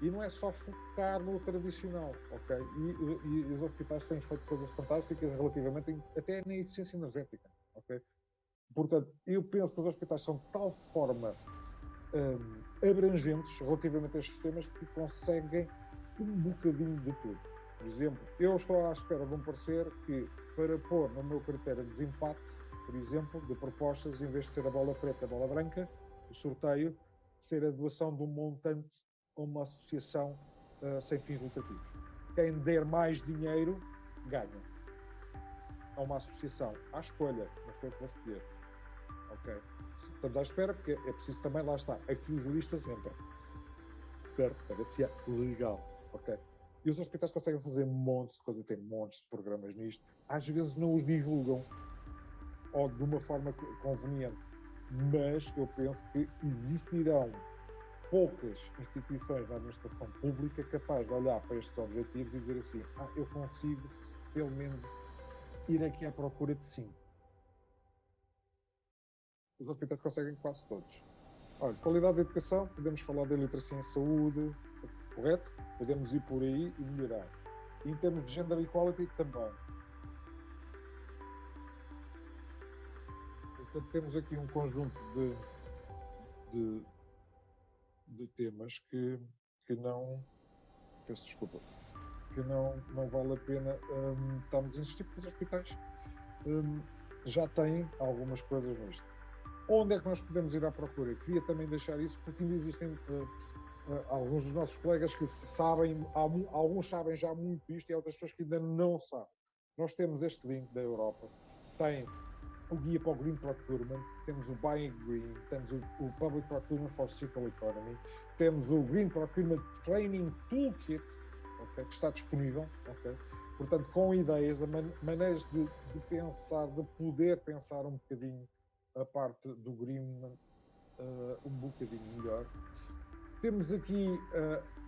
E não é só focar no tradicional, ok? E os hospitais têm feito coisas fantásticas relativamente, até na eficiência energética, ok? Portanto, eu penso que os hospitais são de tal forma abrangentes relativamente a estes temas que conseguem um bocadinho de tudo. Por exemplo, eu estou à espera de um parecer que, para pôr no meu critério de desempate, por exemplo, de propostas, em vez de ser a bola preta, a bola branca, o sorteio, ser a doação de um montante a uma associação sem fins lucrativos. Quem der mais dinheiro, ganha. A uma associação, à escolha, não sei o que vou escolher. Ok? Estamos à espera, porque é preciso também, lá está, aqui os juristas entram, certo? Para ver se é legal, ok? E os hospitais conseguem fazer montes de coisas, têm montes de programas nisto, às vezes não os divulgam, ou de uma forma conveniente, mas eu penso que existirão poucas instituições na administração pública capazes de olhar para estes objetivos e dizer assim, eu consigo, pelo menos, ir aqui à procura de 5. Os hospitais conseguem quase todos. Olha, qualidade da educação, podemos falar da literacia em saúde, correto? Podemos ir por aí e melhorar. E em termos de gender equality, também. Portanto, temos aqui um conjunto de temas que não, peço desculpa, que não vale a pena estarmos a insistir, porque os hospitais já têm algumas coisas nisto. Onde é que nós podemos ir à procura? Queria também deixar isso, porque ainda existem alguns dos nossos colegas que sabem, alguns sabem já muito isto e há outras pessoas que ainda não sabem. Nós temos este link da Europa, tem o guia para o Green Procurement, temos o Buying Green, temos o Public Procurement for Circular Economy, temos o Green Procurement Training Toolkit, okay, que está disponível, okay? Portanto, com ideias, de maneiras de pensar, de poder pensar um bocadinho a parte do Green um bocadinho melhor. Temos aqui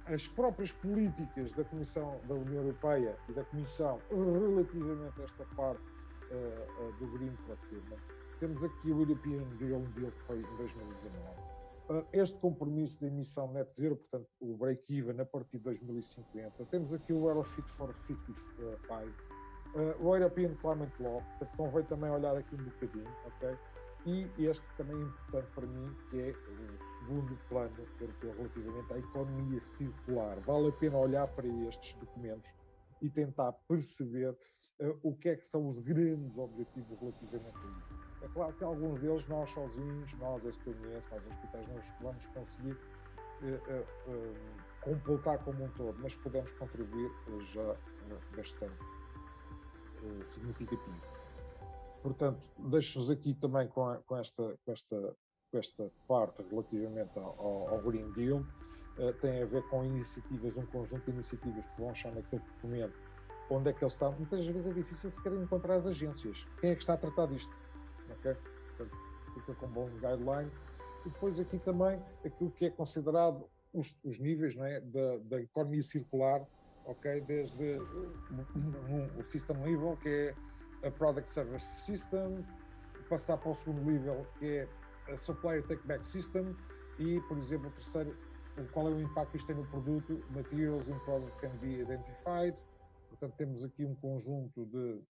as próprias políticas da Comissão da União Europeia e da Comissão relativamente a esta parte do Green Procurement. Temos aqui o European Green Deal, que foi em 2019. Este compromisso de emissão net zero, portanto, o break-even a partir de 2050. Temos aqui o Euro Fit for 55, o European Climate Law, portanto, convém também olhar aqui um bocadinho, ok? E este também é importante para mim, que é o segundo plano europeu relativamente à economia circular. Vale a pena olhar para estes documentos e tentar perceber o que é que são os grandes objetivos relativamente a isso. É claro que alguns deles nós sozinhos, nós SPMS, nós hospitais, não vamos conseguir completar como um todo, mas podemos contribuir já bastante significativo. Portanto, deixo-vos aqui também com esta parte relativamente ao Green Deal. Tem a ver com iniciativas, um conjunto de iniciativas que vão achar naquele documento onde é que ele está. Muitas vezes é difícil sequer encontrar as agências. Quem é que está a tratar disto? Okay? Portanto, fica com um bom guideline. E depois aqui também aquilo que é considerado os níveis, não é, da economia circular, ok? Desde o system level, que é a Product Service System, passar para o segundo nível, que é a Supplier Take Back System, e, por exemplo, o terceiro, qual é o impacto que isto tem no produto, Materials in Product can be identified. Portanto, temos aqui um conjunto de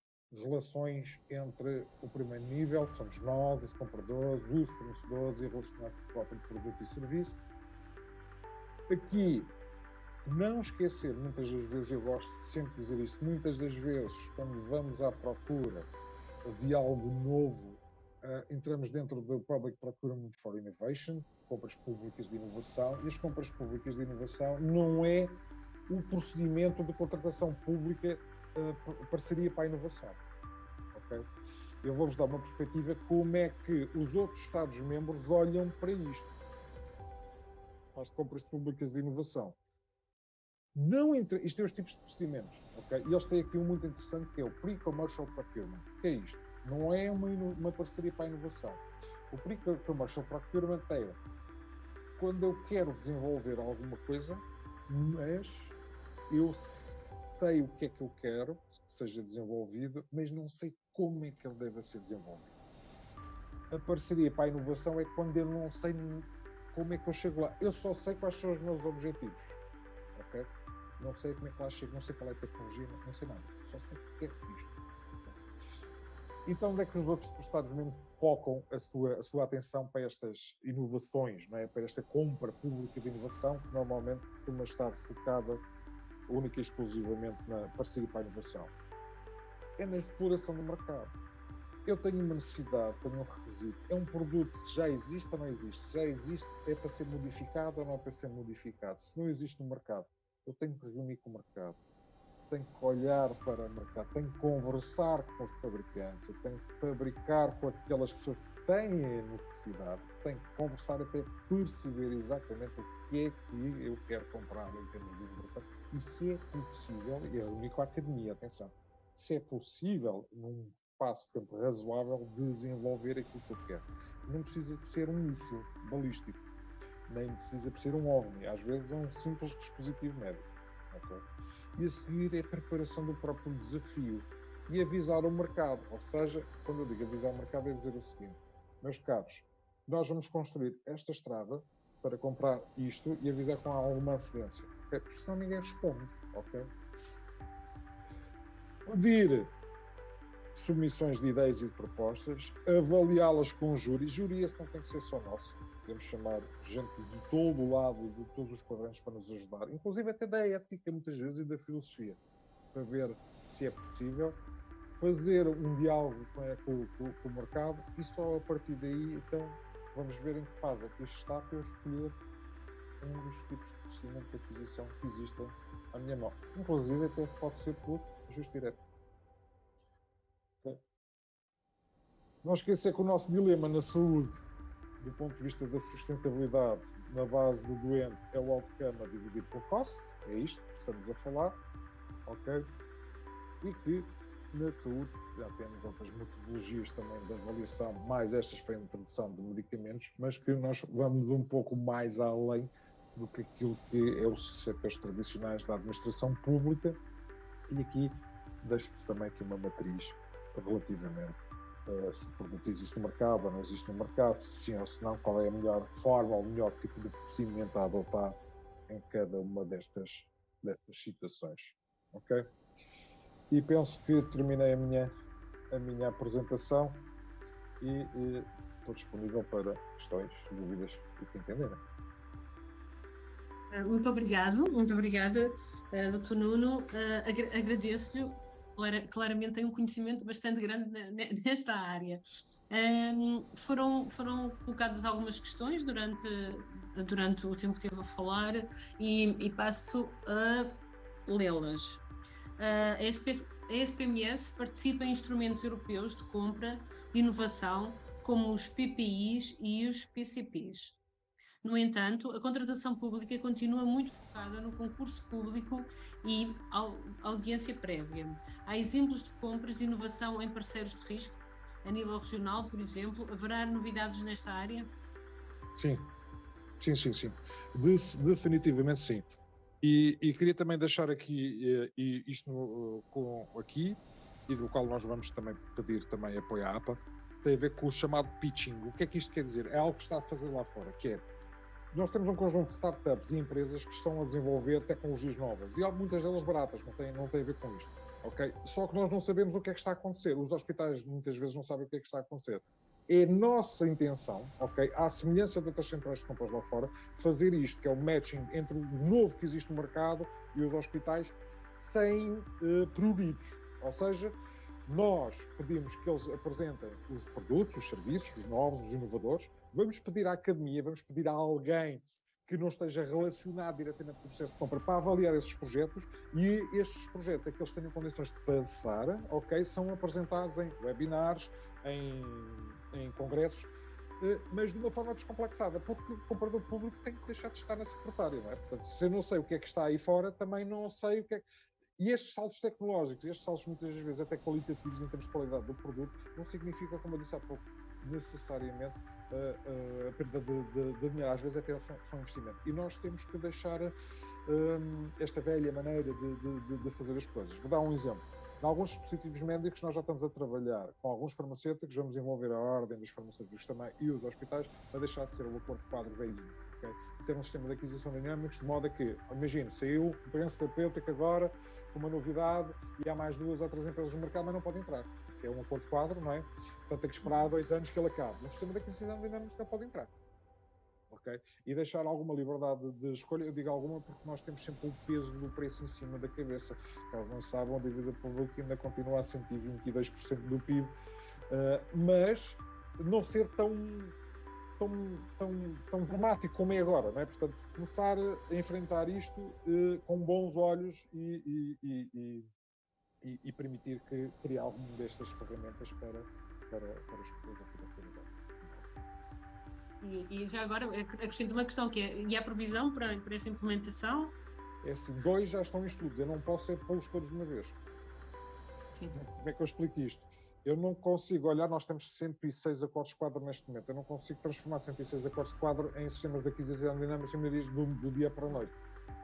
relações entre o primeiro nível, que somos nós, os compradores, os fornecedores e relacionados com o próprio produto e serviço. Aqui, não esquecer, muitas das vezes, eu gosto sempre de dizer isto, muitas das vezes, quando vamos à procura de algo novo, entramos dentro do Public Procurement for Innovation, compras públicas de inovação, e as compras públicas de inovação não é o procedimento de contratação pública, parceria para a inovação. Okay? Eu vou-vos dar uma perspectiva como é que os outros Estados-membros olham para isto, para as compras públicas de inovação. Isto é os tipos de procedimentos, ok? E eles têm aqui um muito interessante que é o Pre-Commercial Procurement. O que é isto? Não é uma parceria para a inovação. O Pre-Commercial Procurement é quando eu quero desenvolver alguma coisa, mas eu sei o que é que eu quero que seja desenvolvido, mas não sei como é que ele deve ser desenvolvido. A parceria para a inovação é quando eu não sei como é que eu chego lá. Eu só sei quais são os meus objetivos, ok? Não sei como é que lá chego, não sei qual é a tecnologia, não sei nada. Só sei que é isto. Okay? Então, onde é que os outros Estados-membros focam a sua atenção para estas inovações, não é? Para esta compra pública de inovação, que normalmente costuma estar focada única e exclusivamente na parceria para a inovação? É na exploração do mercado. Eu tenho uma necessidade, tenho um requisito. É um produto que já existe ou não existe? Se já existe, é para ser modificado ou não é para ser modificado? Se não existe no mercado, eu tenho que reunir com o mercado. Tenho que olhar para o mercado. Tenho que conversar com os fabricantes. Eu tenho que fabricar com aquelas pessoas que têm a necessidade. Tenho que conversar até perceber exatamente o que é que eu quero comprar em termos de inovação. E se é possível, e reunir com a academia, atenção, se é possível, num espaço de tempo razoável, desenvolver aquilo que eu quero. Não precisa de ser um míssil balístico, nem precisa de ser um OVNI. Às vezes é um simples dispositivo médico. Okay? E a seguir é a preparação do próprio desafio e avisar o mercado. Ou seja, quando eu digo avisar o mercado, é dizer o seguinte: meus caros, nós vamos construir esta estrada para comprar isto e avisar com alguma antecedência. Okay? Porque senão ninguém responde. Okay? Pedir submissões de ideias e de propostas, avaliá-las com o júri. Júri esse não tem que ser só nosso. Podemos chamar gente de todo o lado, de todos os quadrantes para nos ajudar, inclusive até da ética, muitas vezes, e da filosofia, para ver se é possível fazer um diálogo com o mercado e só a partir daí, então, vamos ver em que fase é que isto está para eu escolher um dos tipos de procedimento de aquisição que existem à minha mão. Inclusive, até pode ser por ajuste direto. Okay? Não esquecer que o nosso dilema na saúde, do ponto de vista da sustentabilidade, na base do doente, é o outcome a dividir pelo cost, é isto que estamos a falar, ok? E que na saúde já temos outras metodologias também de avaliação, mais estas para a introdução de medicamentos, mas que nós vamos um pouco mais além do que aquilo que é os setores tradicionais da administração pública, e aqui deixo-vos também aqui uma matriz relativamente se o produto existe no mercado ou não existe no mercado, se sim ou se não, qual é a melhor forma ou o melhor tipo de procedimento a adotar em cada uma destas situações. Ok? E penso que terminei a minha apresentação e estou disponível para questões, dúvidas e o que entenderem. Muito obrigada, Dr. Nuno. Agradeço-lhe, claramente tem um conhecimento bastante grande nesta área. Foram colocadas algumas questões durante durante o tempo que estive a falar e passo a lê-las. A SPMS participa em instrumentos europeus de compra de inovação, como os PPIs e os PCPs. No entanto, a contratação pública continua muito focada no concurso público e audiência prévia. Há exemplos de compras de inovação em parceiros de risco? A nível regional, por exemplo, haverá novidades nesta área? Sim. Definitivamente sim. E queria também deixar aqui isto aqui, e do qual nós vamos também pedir também apoio à APA, tem a ver com o chamado pitching. O que é que isto quer dizer? É algo que está a fazer lá fora, que é, nós temos um conjunto de startups e empresas que estão a desenvolver tecnologias novas, e há muitas delas baratas, não tem a ver com isto, ok? Só que nós não sabemos o que é que está a acontecer, os hospitais muitas vezes não sabem o que é que está a acontecer. É nossa intenção, ok, à semelhança de outras centrais de compras lá fora, fazer isto, que é o matching entre o novo que existe no mercado e os hospitais sem pruridos. Ou seja, nós pedimos que eles apresentem os produtos, os serviços, os novos, os inovadores. Vamos pedir à academia, vamos pedir a alguém que não esteja relacionado diretamente com o processo de compra para avaliar esses projetos, e estes projetos, é que eles tenham condições de passar, ok, são apresentados em webinars, em congressos, mas de uma forma descomplexada, porque o comprador público tem que deixar de estar na secretária, não é? Portanto, se eu não sei o que é que está aí fora, também não sei o que é que... E estes saltos tecnológicos, estes saltos muitas vezes até qualitativos em termos de qualidade do produto, não significa, como eu disse há pouco, necessariamente a perda de dinheiro. Às vezes até são investimento. E nós temos que deixar esta velha maneira de fazer as coisas. Vou dar um exemplo. Em alguns dispositivos médicos nós já estamos a trabalhar com alguns farmacêuticos, vamos envolver a ordem dos farmacêuticos também e os hospitais para deixar de ser o acordo de quadro velhinho. Okay? E ter um sistema de aquisição dinâmicos de modo a que, imagine, saiu o preço terapêutico agora com uma novidade e há mais 2 ou 3 empresas no mercado, mas não pode entrar, porque é um acordo de quadro, não é? Portanto, tem que esperar 2 anos que ele acabe. No sistema de aquisição dinâmica não pode entrar. Okay? E deixar alguma liberdade de escolha, eu digo alguma porque nós temos sempre o peso do preço em cima da cabeça. Caso não saibam, a dívida pública ainda continua a 122% do PIB, mas não ser tão dramático como é agora, não é? Portanto, começar a enfrentar isto com bons olhos e permitir que crie alguma destas ferramentas para os hospitais privados. E já agora acrescento uma questão que é, e há previsão para essa implementação? É assim, 2 já estão em estudos, eu não posso pô-los todos de uma vez. Sim. Como é que eu explico isto? Eu não consigo olhar, nós temos 106 acordos de quadro neste momento, eu não consigo transformar 106 acordes de quadro em sistemas de aquisição dinâmica do dia para a noite.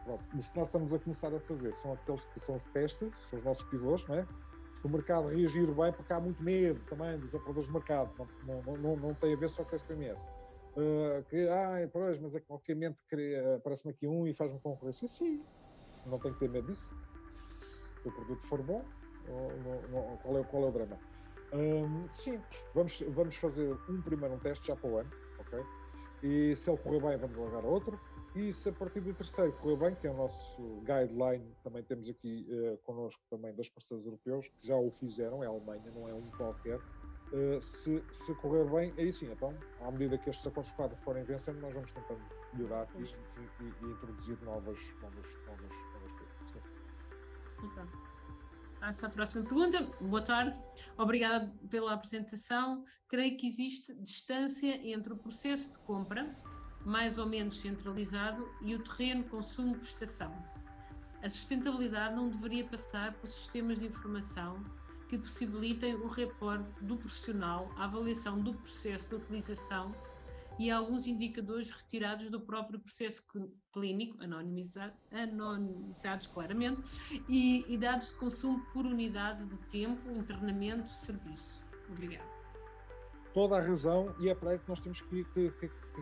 Pronto. Os que nós estamos a começar a fazer são aqueles que são os testes, são os nossos pivôs, não é? Se o mercado reagir bem, porque há muito medo também dos operadores de mercado, não tem a ver só com a SPMS. Pois, mas é que obviamente aparece-me aqui um e faz-me concorrência. Sim, não tem que ter medo disso. Se o produto for bom, qual é o drama? Sim, vamos fazer um teste já para o ano, ok? E se ele correr bem, vamos largar a outro. E se a partir do terceiro correr bem, que é o nosso guideline, também temos aqui connosco também 2 parceiros europeus que já o fizeram, é a Alemanha, não é um qualquer. Se correr bem, aí sim, então, à medida que estes acordos de quadro forem vencendo, nós vamos tentando melhorar e introduzir novas coisas. Sim. Okay. Passo à próxima pergunta. Boa tarde, obrigada pela apresentação. Creio que existe distância entre o processo de compra, mais ou menos centralizado, e o terreno consumo-prestação. A sustentabilidade não deveria passar por sistemas de informação que possibilitem o reporte do profissional, a avaliação do processo de utilização e alguns indicadores retirados do próprio processo clínico, anonimizados claramente, e dados de consumo por unidade de tempo, internamento, serviço. Obrigada. Toda a razão, e é para aí que nós temos que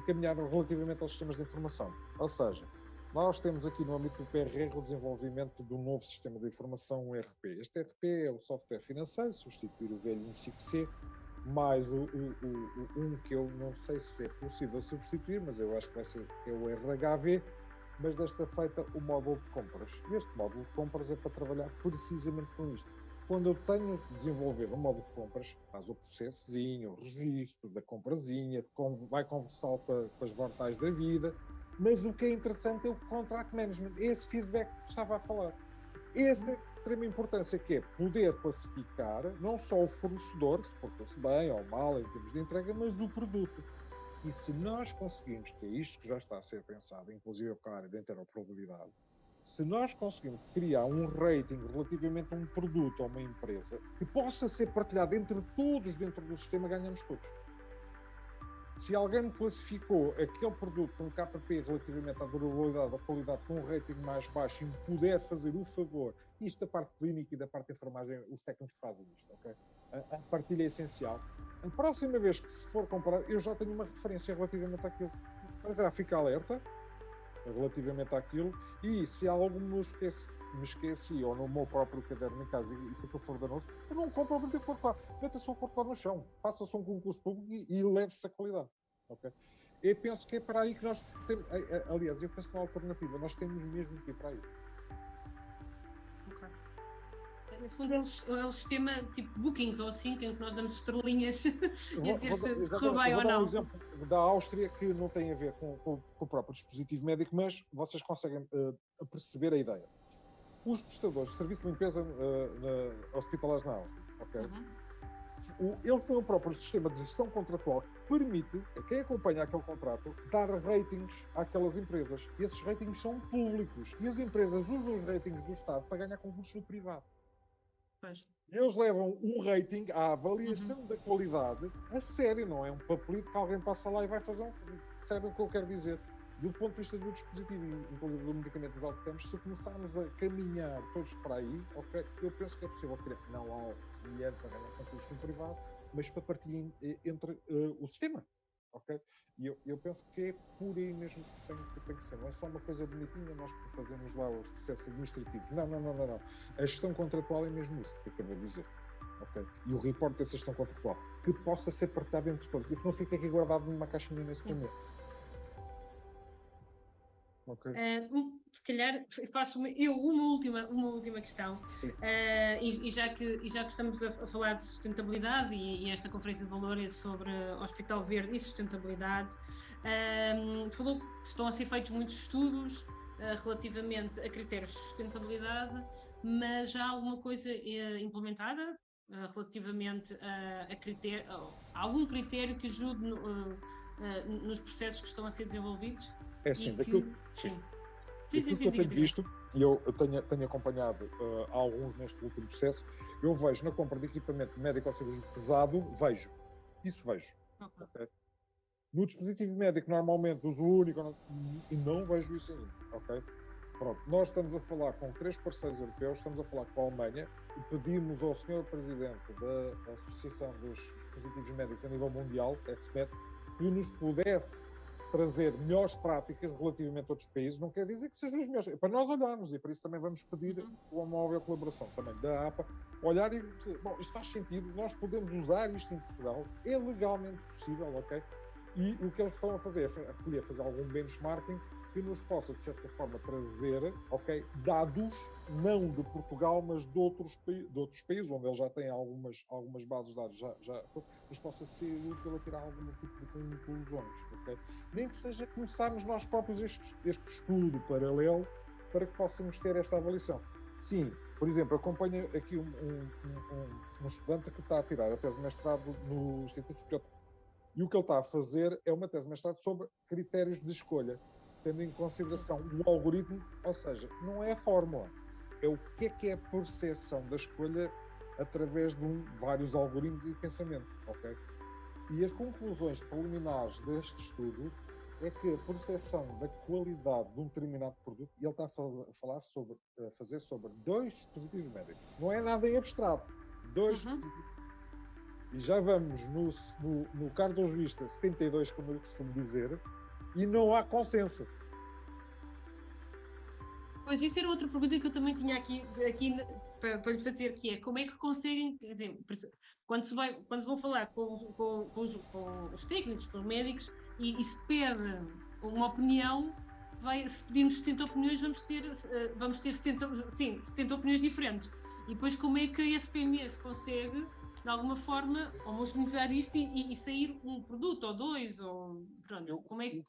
caminhar relativamente aos sistemas de informação. Ou seja, nós temos aqui no âmbito do PRR o desenvolvimento de um novo sistema de informação, um ERP. Este ERP é o software financeiro, substituir o velho INSIC-C, mais um que eu não sei se é possível substituir, mas eu acho que vai ser o RHV, mas desta feita o módulo de compras. Este módulo de compras é para trabalhar precisamente com isto. Quando eu tenho que desenvolver um módulo de compras, faz o processozinho, o registro da comprazinha, vai conversar com as vortais da vida, Mas o que é interessante é o contract management, esse feedback que estava a falar. Esse é de extrema importância, que é poder classificar não só o fornecedor, se portou-se bem ou mal em termos de entrega, mas o produto. E se nós conseguimos, que é isto que já está a ser pensado, inclusive com a área da interoperabilidade, se nós conseguimos criar um rating relativamente a um produto ou uma empresa que possa ser partilhado entre todos dentro do sistema, ganhamos todos. Se alguém me classificou aquele produto com KPP relativamente à durabilidade, à qualidade, com um rating mais baixo e me puder fazer o favor, isto da parte clínica e da parte de enfermagem, os técnicos fazem isto, ok? A partilha é essencial. A próxima vez que se for comparar, eu já tenho uma referência relativamente àquilo. Para já fica alerta relativamente àquilo, e se algo me esqueci, ou no meu próprio caderno em casa, e se aquilo for danoso, eu não compro a vender cortar. Meta-se o cortar no chão, faça-se um concurso público e leve-se a qualidade. Okay? Eu penso que é para aí que nós temos, aliás, eu penso na alternativa, nós temos mesmo que ir para aí. Ok. No fundo é um sistema tipo bookings ou assim, em que nós damos estrelinhas e a dizer se correu bem ou dar um não. exemplo da Áustria que não tem a ver com o próprio dispositivo médico, mas vocês conseguem perceber a ideia. Os prestadores de serviço de limpeza hospitalares na Áustria, ok? Eles têm o próprio sistema de gestão contratual que permite a quem acompanha aquele contrato dar ratings àquelas empresas. E esses ratings são públicos. E as empresas usam os ratings do Estado para ganhar concursos no privado. Pois. Eles levam um rating à avaliação da qualidade a sério, não é um papelito que alguém passa lá e vai fazer um... Sabe o que eu quero dizer? Do ponto de vista do dispositivo, inclusive do medicamento dos autocampos, se começarmos a caminhar todos para aí, ok, eu penso que é possível criar, não ao semelhante para ganhar concursos no privado, mas para partilhar entre o sistema, ok? E eu penso que é por aí mesmo que tem que ser, não é só uma coisa bonitinha nós fazemos lá os processos administrativos, não. A gestão contratual é mesmo isso que acabou de dizer. Okay? E o report dessa gestão contratual, que possa ser partilhado entre todos e que não fique aqui guardado numa caixinha nesse momento. Okay. Se calhar faço eu uma última questão, e já que estamos a falar de sustentabilidade e esta conferência de valor é sobre Hospital Verde e sustentabilidade, falou que estão a ser feitos muitos estudos relativamente a critérios de sustentabilidade, mas já há alguma coisa implementada relativamente a algum critério que ajude nos processos que estão a ser desenvolvidos? É assim, daquilo que eu tenho visto, e eu tenho acompanhado alguns neste último processo, eu vejo na compra de equipamento médico-cirúrgico pesado, vejo. Okay? No dispositivo médico, normalmente, uso único, e não vejo isso ainda. Ok? Pronto, nós estamos a falar com 3 parceiros europeus, estamos a falar com a Alemanha, e pedimos ao Sr. Presidente da Associação dos Dispositivos Médicos a nível mundial, ExMed, que nos pudesse trazer melhores práticas relativamente a outros países. Não quer dizer que sejam os melhores, é para nós olharmos, e por isso também vamos pedir uma móvel colaboração também da APA, olhar e dizer, bom, isto faz sentido, nós podemos usar isto em Portugal, é legalmente possível, ok? E o que eles estão a fazer é recolher, fazer algum benchmarking que nos possa, de certa forma, trazer, ok, dados não de Portugal, mas de outros países, onde eles já têm algumas bases de dados, já nos possa ser útil a tirar algum tipo de conclusões, ok? Nem que seja começarmos nós próprios este estudo paralelo para que possamos ter esta avaliação. Sim, por exemplo, acompanho aqui um estudante que está a tirar a tese de mestrado no Instituto Superior. E o que ele está a fazer é uma tese de mestrado sobre critérios de escolha, tendo em consideração o algoritmo, ou seja, não é a fórmula, é o que é a percepção da escolha através de vários algoritmos de pensamento, ok? E as conclusões preliminares deste estudo é que a percepção da qualidade de um determinado produto, e ele está a fazer sobre 2 dispositivos médicos, não é nada em abstrato, 2 dispositivos. E já vamos no cardiologista 72, como eu costumo dizer, e não há consenso. Pois, isso era outra pergunta que eu também tinha aqui para lhe fazer, que é como é que conseguem, quer dizer, quando se vão falar com os técnicos, com os médicos, e se pede uma opinião, se pedirmos 70 opiniões, vamos ter 70 opiniões diferentes. E depois como é que a SPMS consegue, de alguma forma, homogeneizar isto e sair um produto, ou dois, ou pronto, como é que...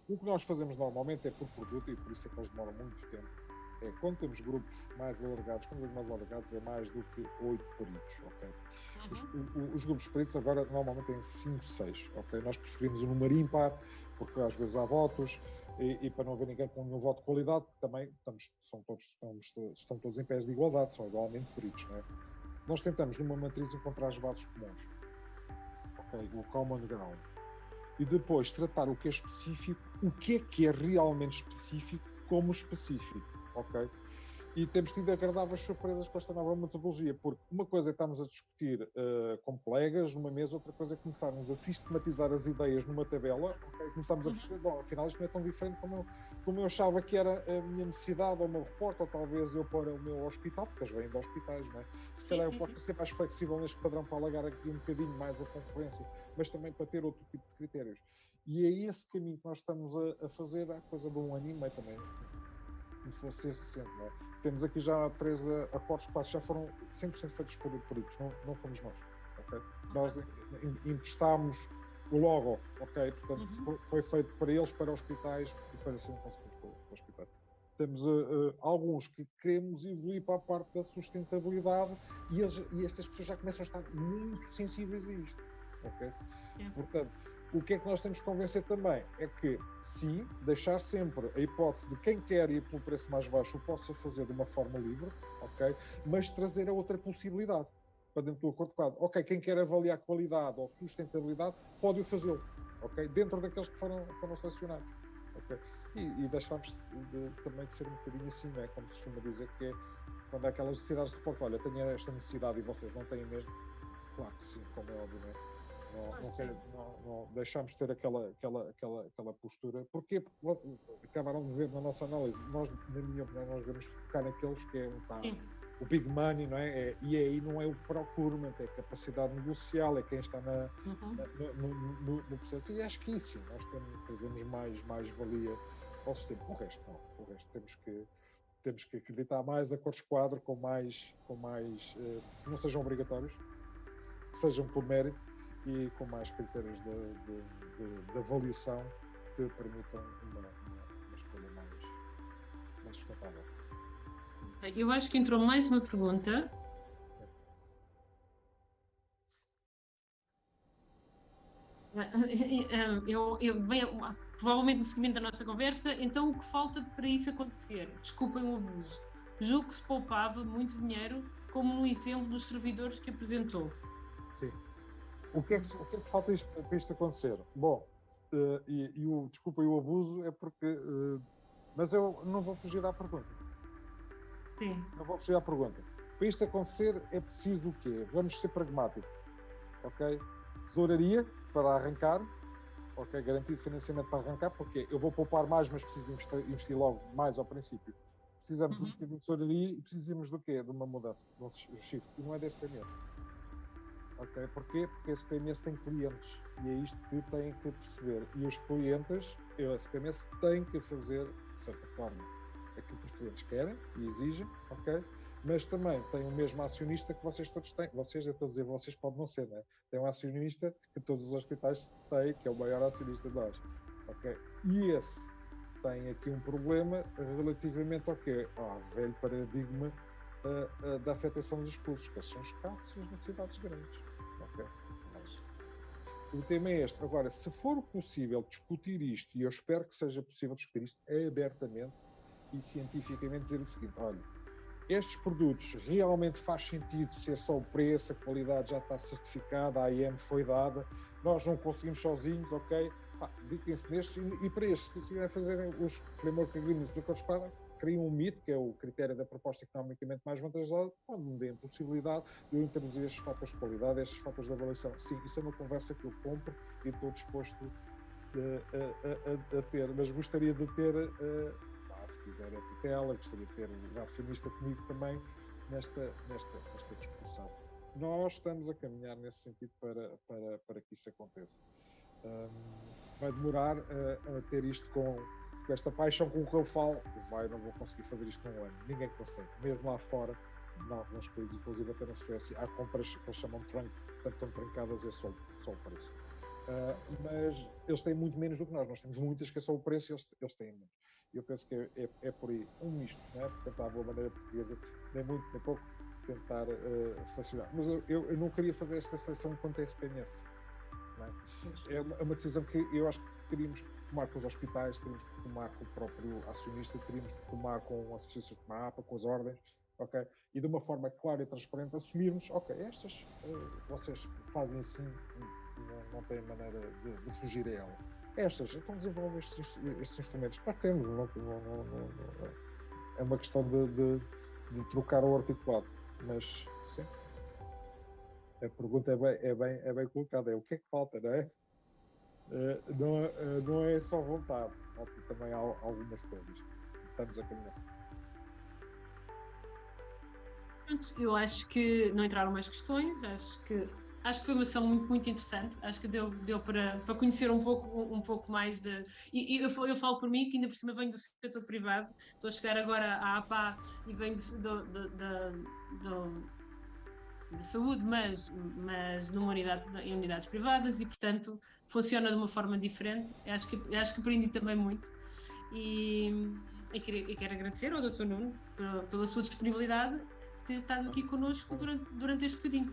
O que nós fazemos normalmente é por produto, e por isso é que eles demoram muito tempo. É quando temos grupos mais alargados, quando mais alargados é mais do que 8 peritos, ok? Os grupos de peritos agora normalmente têm 5, 6, ok? Nós preferimos o número ímpar, porque às vezes há votos, e para não haver ninguém com nenhum voto de qualidade, porque também estão todos em pés de igualdade, são igualmente peritos, não é? Nós tentamos numa matriz encontrar as bases comuns, ok? O common ground. E depois tratar o que é específico, o que é realmente específico, como específico, ok? E temos tido agradáveis surpresas com esta nova metodologia, porque uma coisa é estarmos a discutir com colegas numa mesa, outra coisa é começarmos a sistematizar as ideias numa tabela, ok? Começamos a perceber, bom, afinal isto não é tão diferente como eu achava que era a minha necessidade, ou o meu reporte, ou talvez eu para o meu hospital, porque eles vêm de hospitais, não é? Se calhar eu posso ser mais flexível neste padrão para alargar aqui um bocadinho mais a concorrência, mas também para ter outro tipo de critérios. E é esse caminho que nós estamos a fazer há coisa de 1 ano e meio também, começou a ser recente, não é? Temos aqui já 3 acordos que já foram 100% feitos por peritos, não fomos nós, ok? Nós emprestámos o logo, ok? Portanto, foi feito para eles, para hospitais e para serem consultados para hospitais. Temos alguns que queremos evoluir para a parte da sustentabilidade e estas pessoas já começam a estar muito sensíveis a isto, ok? Portanto, o que é que nós temos que convencer também? É que, sim, deixar sempre a hipótese de quem quer ir pelo preço mais baixo o possa fazer de uma forma livre, ok? Mas trazer a outra possibilidade para dentro do acordo quadro. Ok, quem quer avaliar qualidade ou sustentabilidade pode o fazê-lo, ok? Dentro daqueles que foram selecionados, ok? E deixámos também de ser um bocadinho assim, não é? Como se costuma dizer, que é quando há aquelas necessidades de reporte, olha, tenho esta necessidade e vocês não têm mesmo. Claro que sim, como é óbvio, não é? Não deixamos de ter aquela postura. Porquê? Porque acabaram de ver na nossa análise. Nós, na minha opinião, nós devemos focar naqueles que é o big money, não é? E aí não é o procurement, é a capacidade negocial, é quem está no processo. E acho que isso sim, nós trazemos mais valia ao sistema. O resto não. O resto temos que acreditar mais acordos quadro com mais que não sejam obrigatórios, que sejam por mérito e com mais critérios de avaliação que permitam uma escolha mais sustentável. Eu acho que entrou mais uma pergunta. Provavelmente no seguimento da nossa conversa, então o que falta para isso acontecer? Desculpem o abuso. Julgo que se poupava muito dinheiro, como no exemplo dos servidores que apresentou. Sim. O que é que falta para isto acontecer? Bom, desculpem o abuso, é porque... mas eu não vou fugir à pergunta. Sim. Não vou fugir à pergunta. Para isto acontecer, é preciso o quê? Vamos ser pragmáticos, ok? Tesouraria para arrancar, ok? Garantido financiamento para arrancar, porque eu vou poupar mais, mas preciso investir logo mais ao princípio. Precisamos de um bocadinho de tesouraria e precisamos do quê? De uma mudança, de um shift. E não é deste PMS. Ok? Porquê? Porque esse PMS tem clientes e é isto que têm que perceber. E os clientes, esse PMS tem que fazer, de certa forma, aquilo que os clientes querem e exigem, ok? Mas também tem o mesmo acionista que vocês todos têm. Vocês, eu estou a dizer, vocês podem não ser, não é? Tem um acionista que todos os hospitais têm, que é o maior acionista de nós, ok? E esse tem aqui um problema relativamente ao quê? Ao velho paradigma da afetação dos recursos, que eles são escassos e as necessidades grandes. Okay? O tema é este. Agora, se for possível discutir isto, e eu espero que seja possível discutir isto abertamente e cientificamente, dizer o seguinte: olha, estes produtos realmente faz sentido ser só o preço, a qualidade já está certificada, a AIM foi dada, nós não conseguimos sozinhos, ok? Dediquem-se nestes e para estes, se quiserem fazer os framework agreements da Correspada, criam um MIT, que é o critério da proposta economicamente mais vantajosa, onde me deem a possibilidade de eu introduzir estes fatores de qualidade, estes fatores de avaliação. Sim, isso é uma conversa que eu compro e estou disposto a ter, mas gostaria de ter, se quiser a tutela, gostaria de ter o acionista comigo também nesta discussão. Nós estamos a caminhar nesse sentido para que isso aconteça. Vai demorar a ter isto com esta paixão com que eu falo. Não vou conseguir fazer isto num ano. Ninguém consegue. Mesmo lá fora, em alguns países, inclusive até na Suécia, há compras que eles chamam de trunk, portanto estão trancadas, é só o preço. mas eles têm muito menos do que nós temos muitas que é só o preço e eles têm menos. Eu penso que é por aí um misto, não é? Portanto, à boa maneira portuguesa, nem muito nem pouco, tentar selecionar. Mas eu não queria fazer esta seleção quanto a SPNS. É uma decisão que eu acho que teríamos que tomar com os hospitais, teríamos que tomar com o próprio acionista, teríamos que tomar com associações como a APA, com as ordens, ok? E de uma forma clara e transparente assumirmos, ok, estas vocês fazem assim, não têm maneira de fugir a ela. Estas, então desenvolvem estes instrumentos. Nós temos, é uma questão de trocar o articulado, mas sim. A pergunta é bem colocada, é o que é que falta, não é? Não é só vontade, falta também algumas coisas. Estamos a caminhar. Eu acho que não entraram mais questões, acho que foi uma sessão muito, muito interessante, acho que deu para conhecer um pouco mais de... E eu falo por mim, que ainda por cima venho do setor privado, estou a chegar agora à APA e venho de saúde, mas numa em unidades privadas e, portanto, funciona de uma forma diferente. Acho que aprendi também muito e quero agradecer ao Dr. Nuno pela sua disponibilidade de ter estado aqui connosco durante este bocadinho.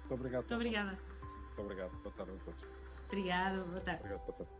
Muito obrigado. Muito obrigada. Muito obrigado. Boa tarde a todos. Obrigada, boa tarde. Obrigado, boa tarde.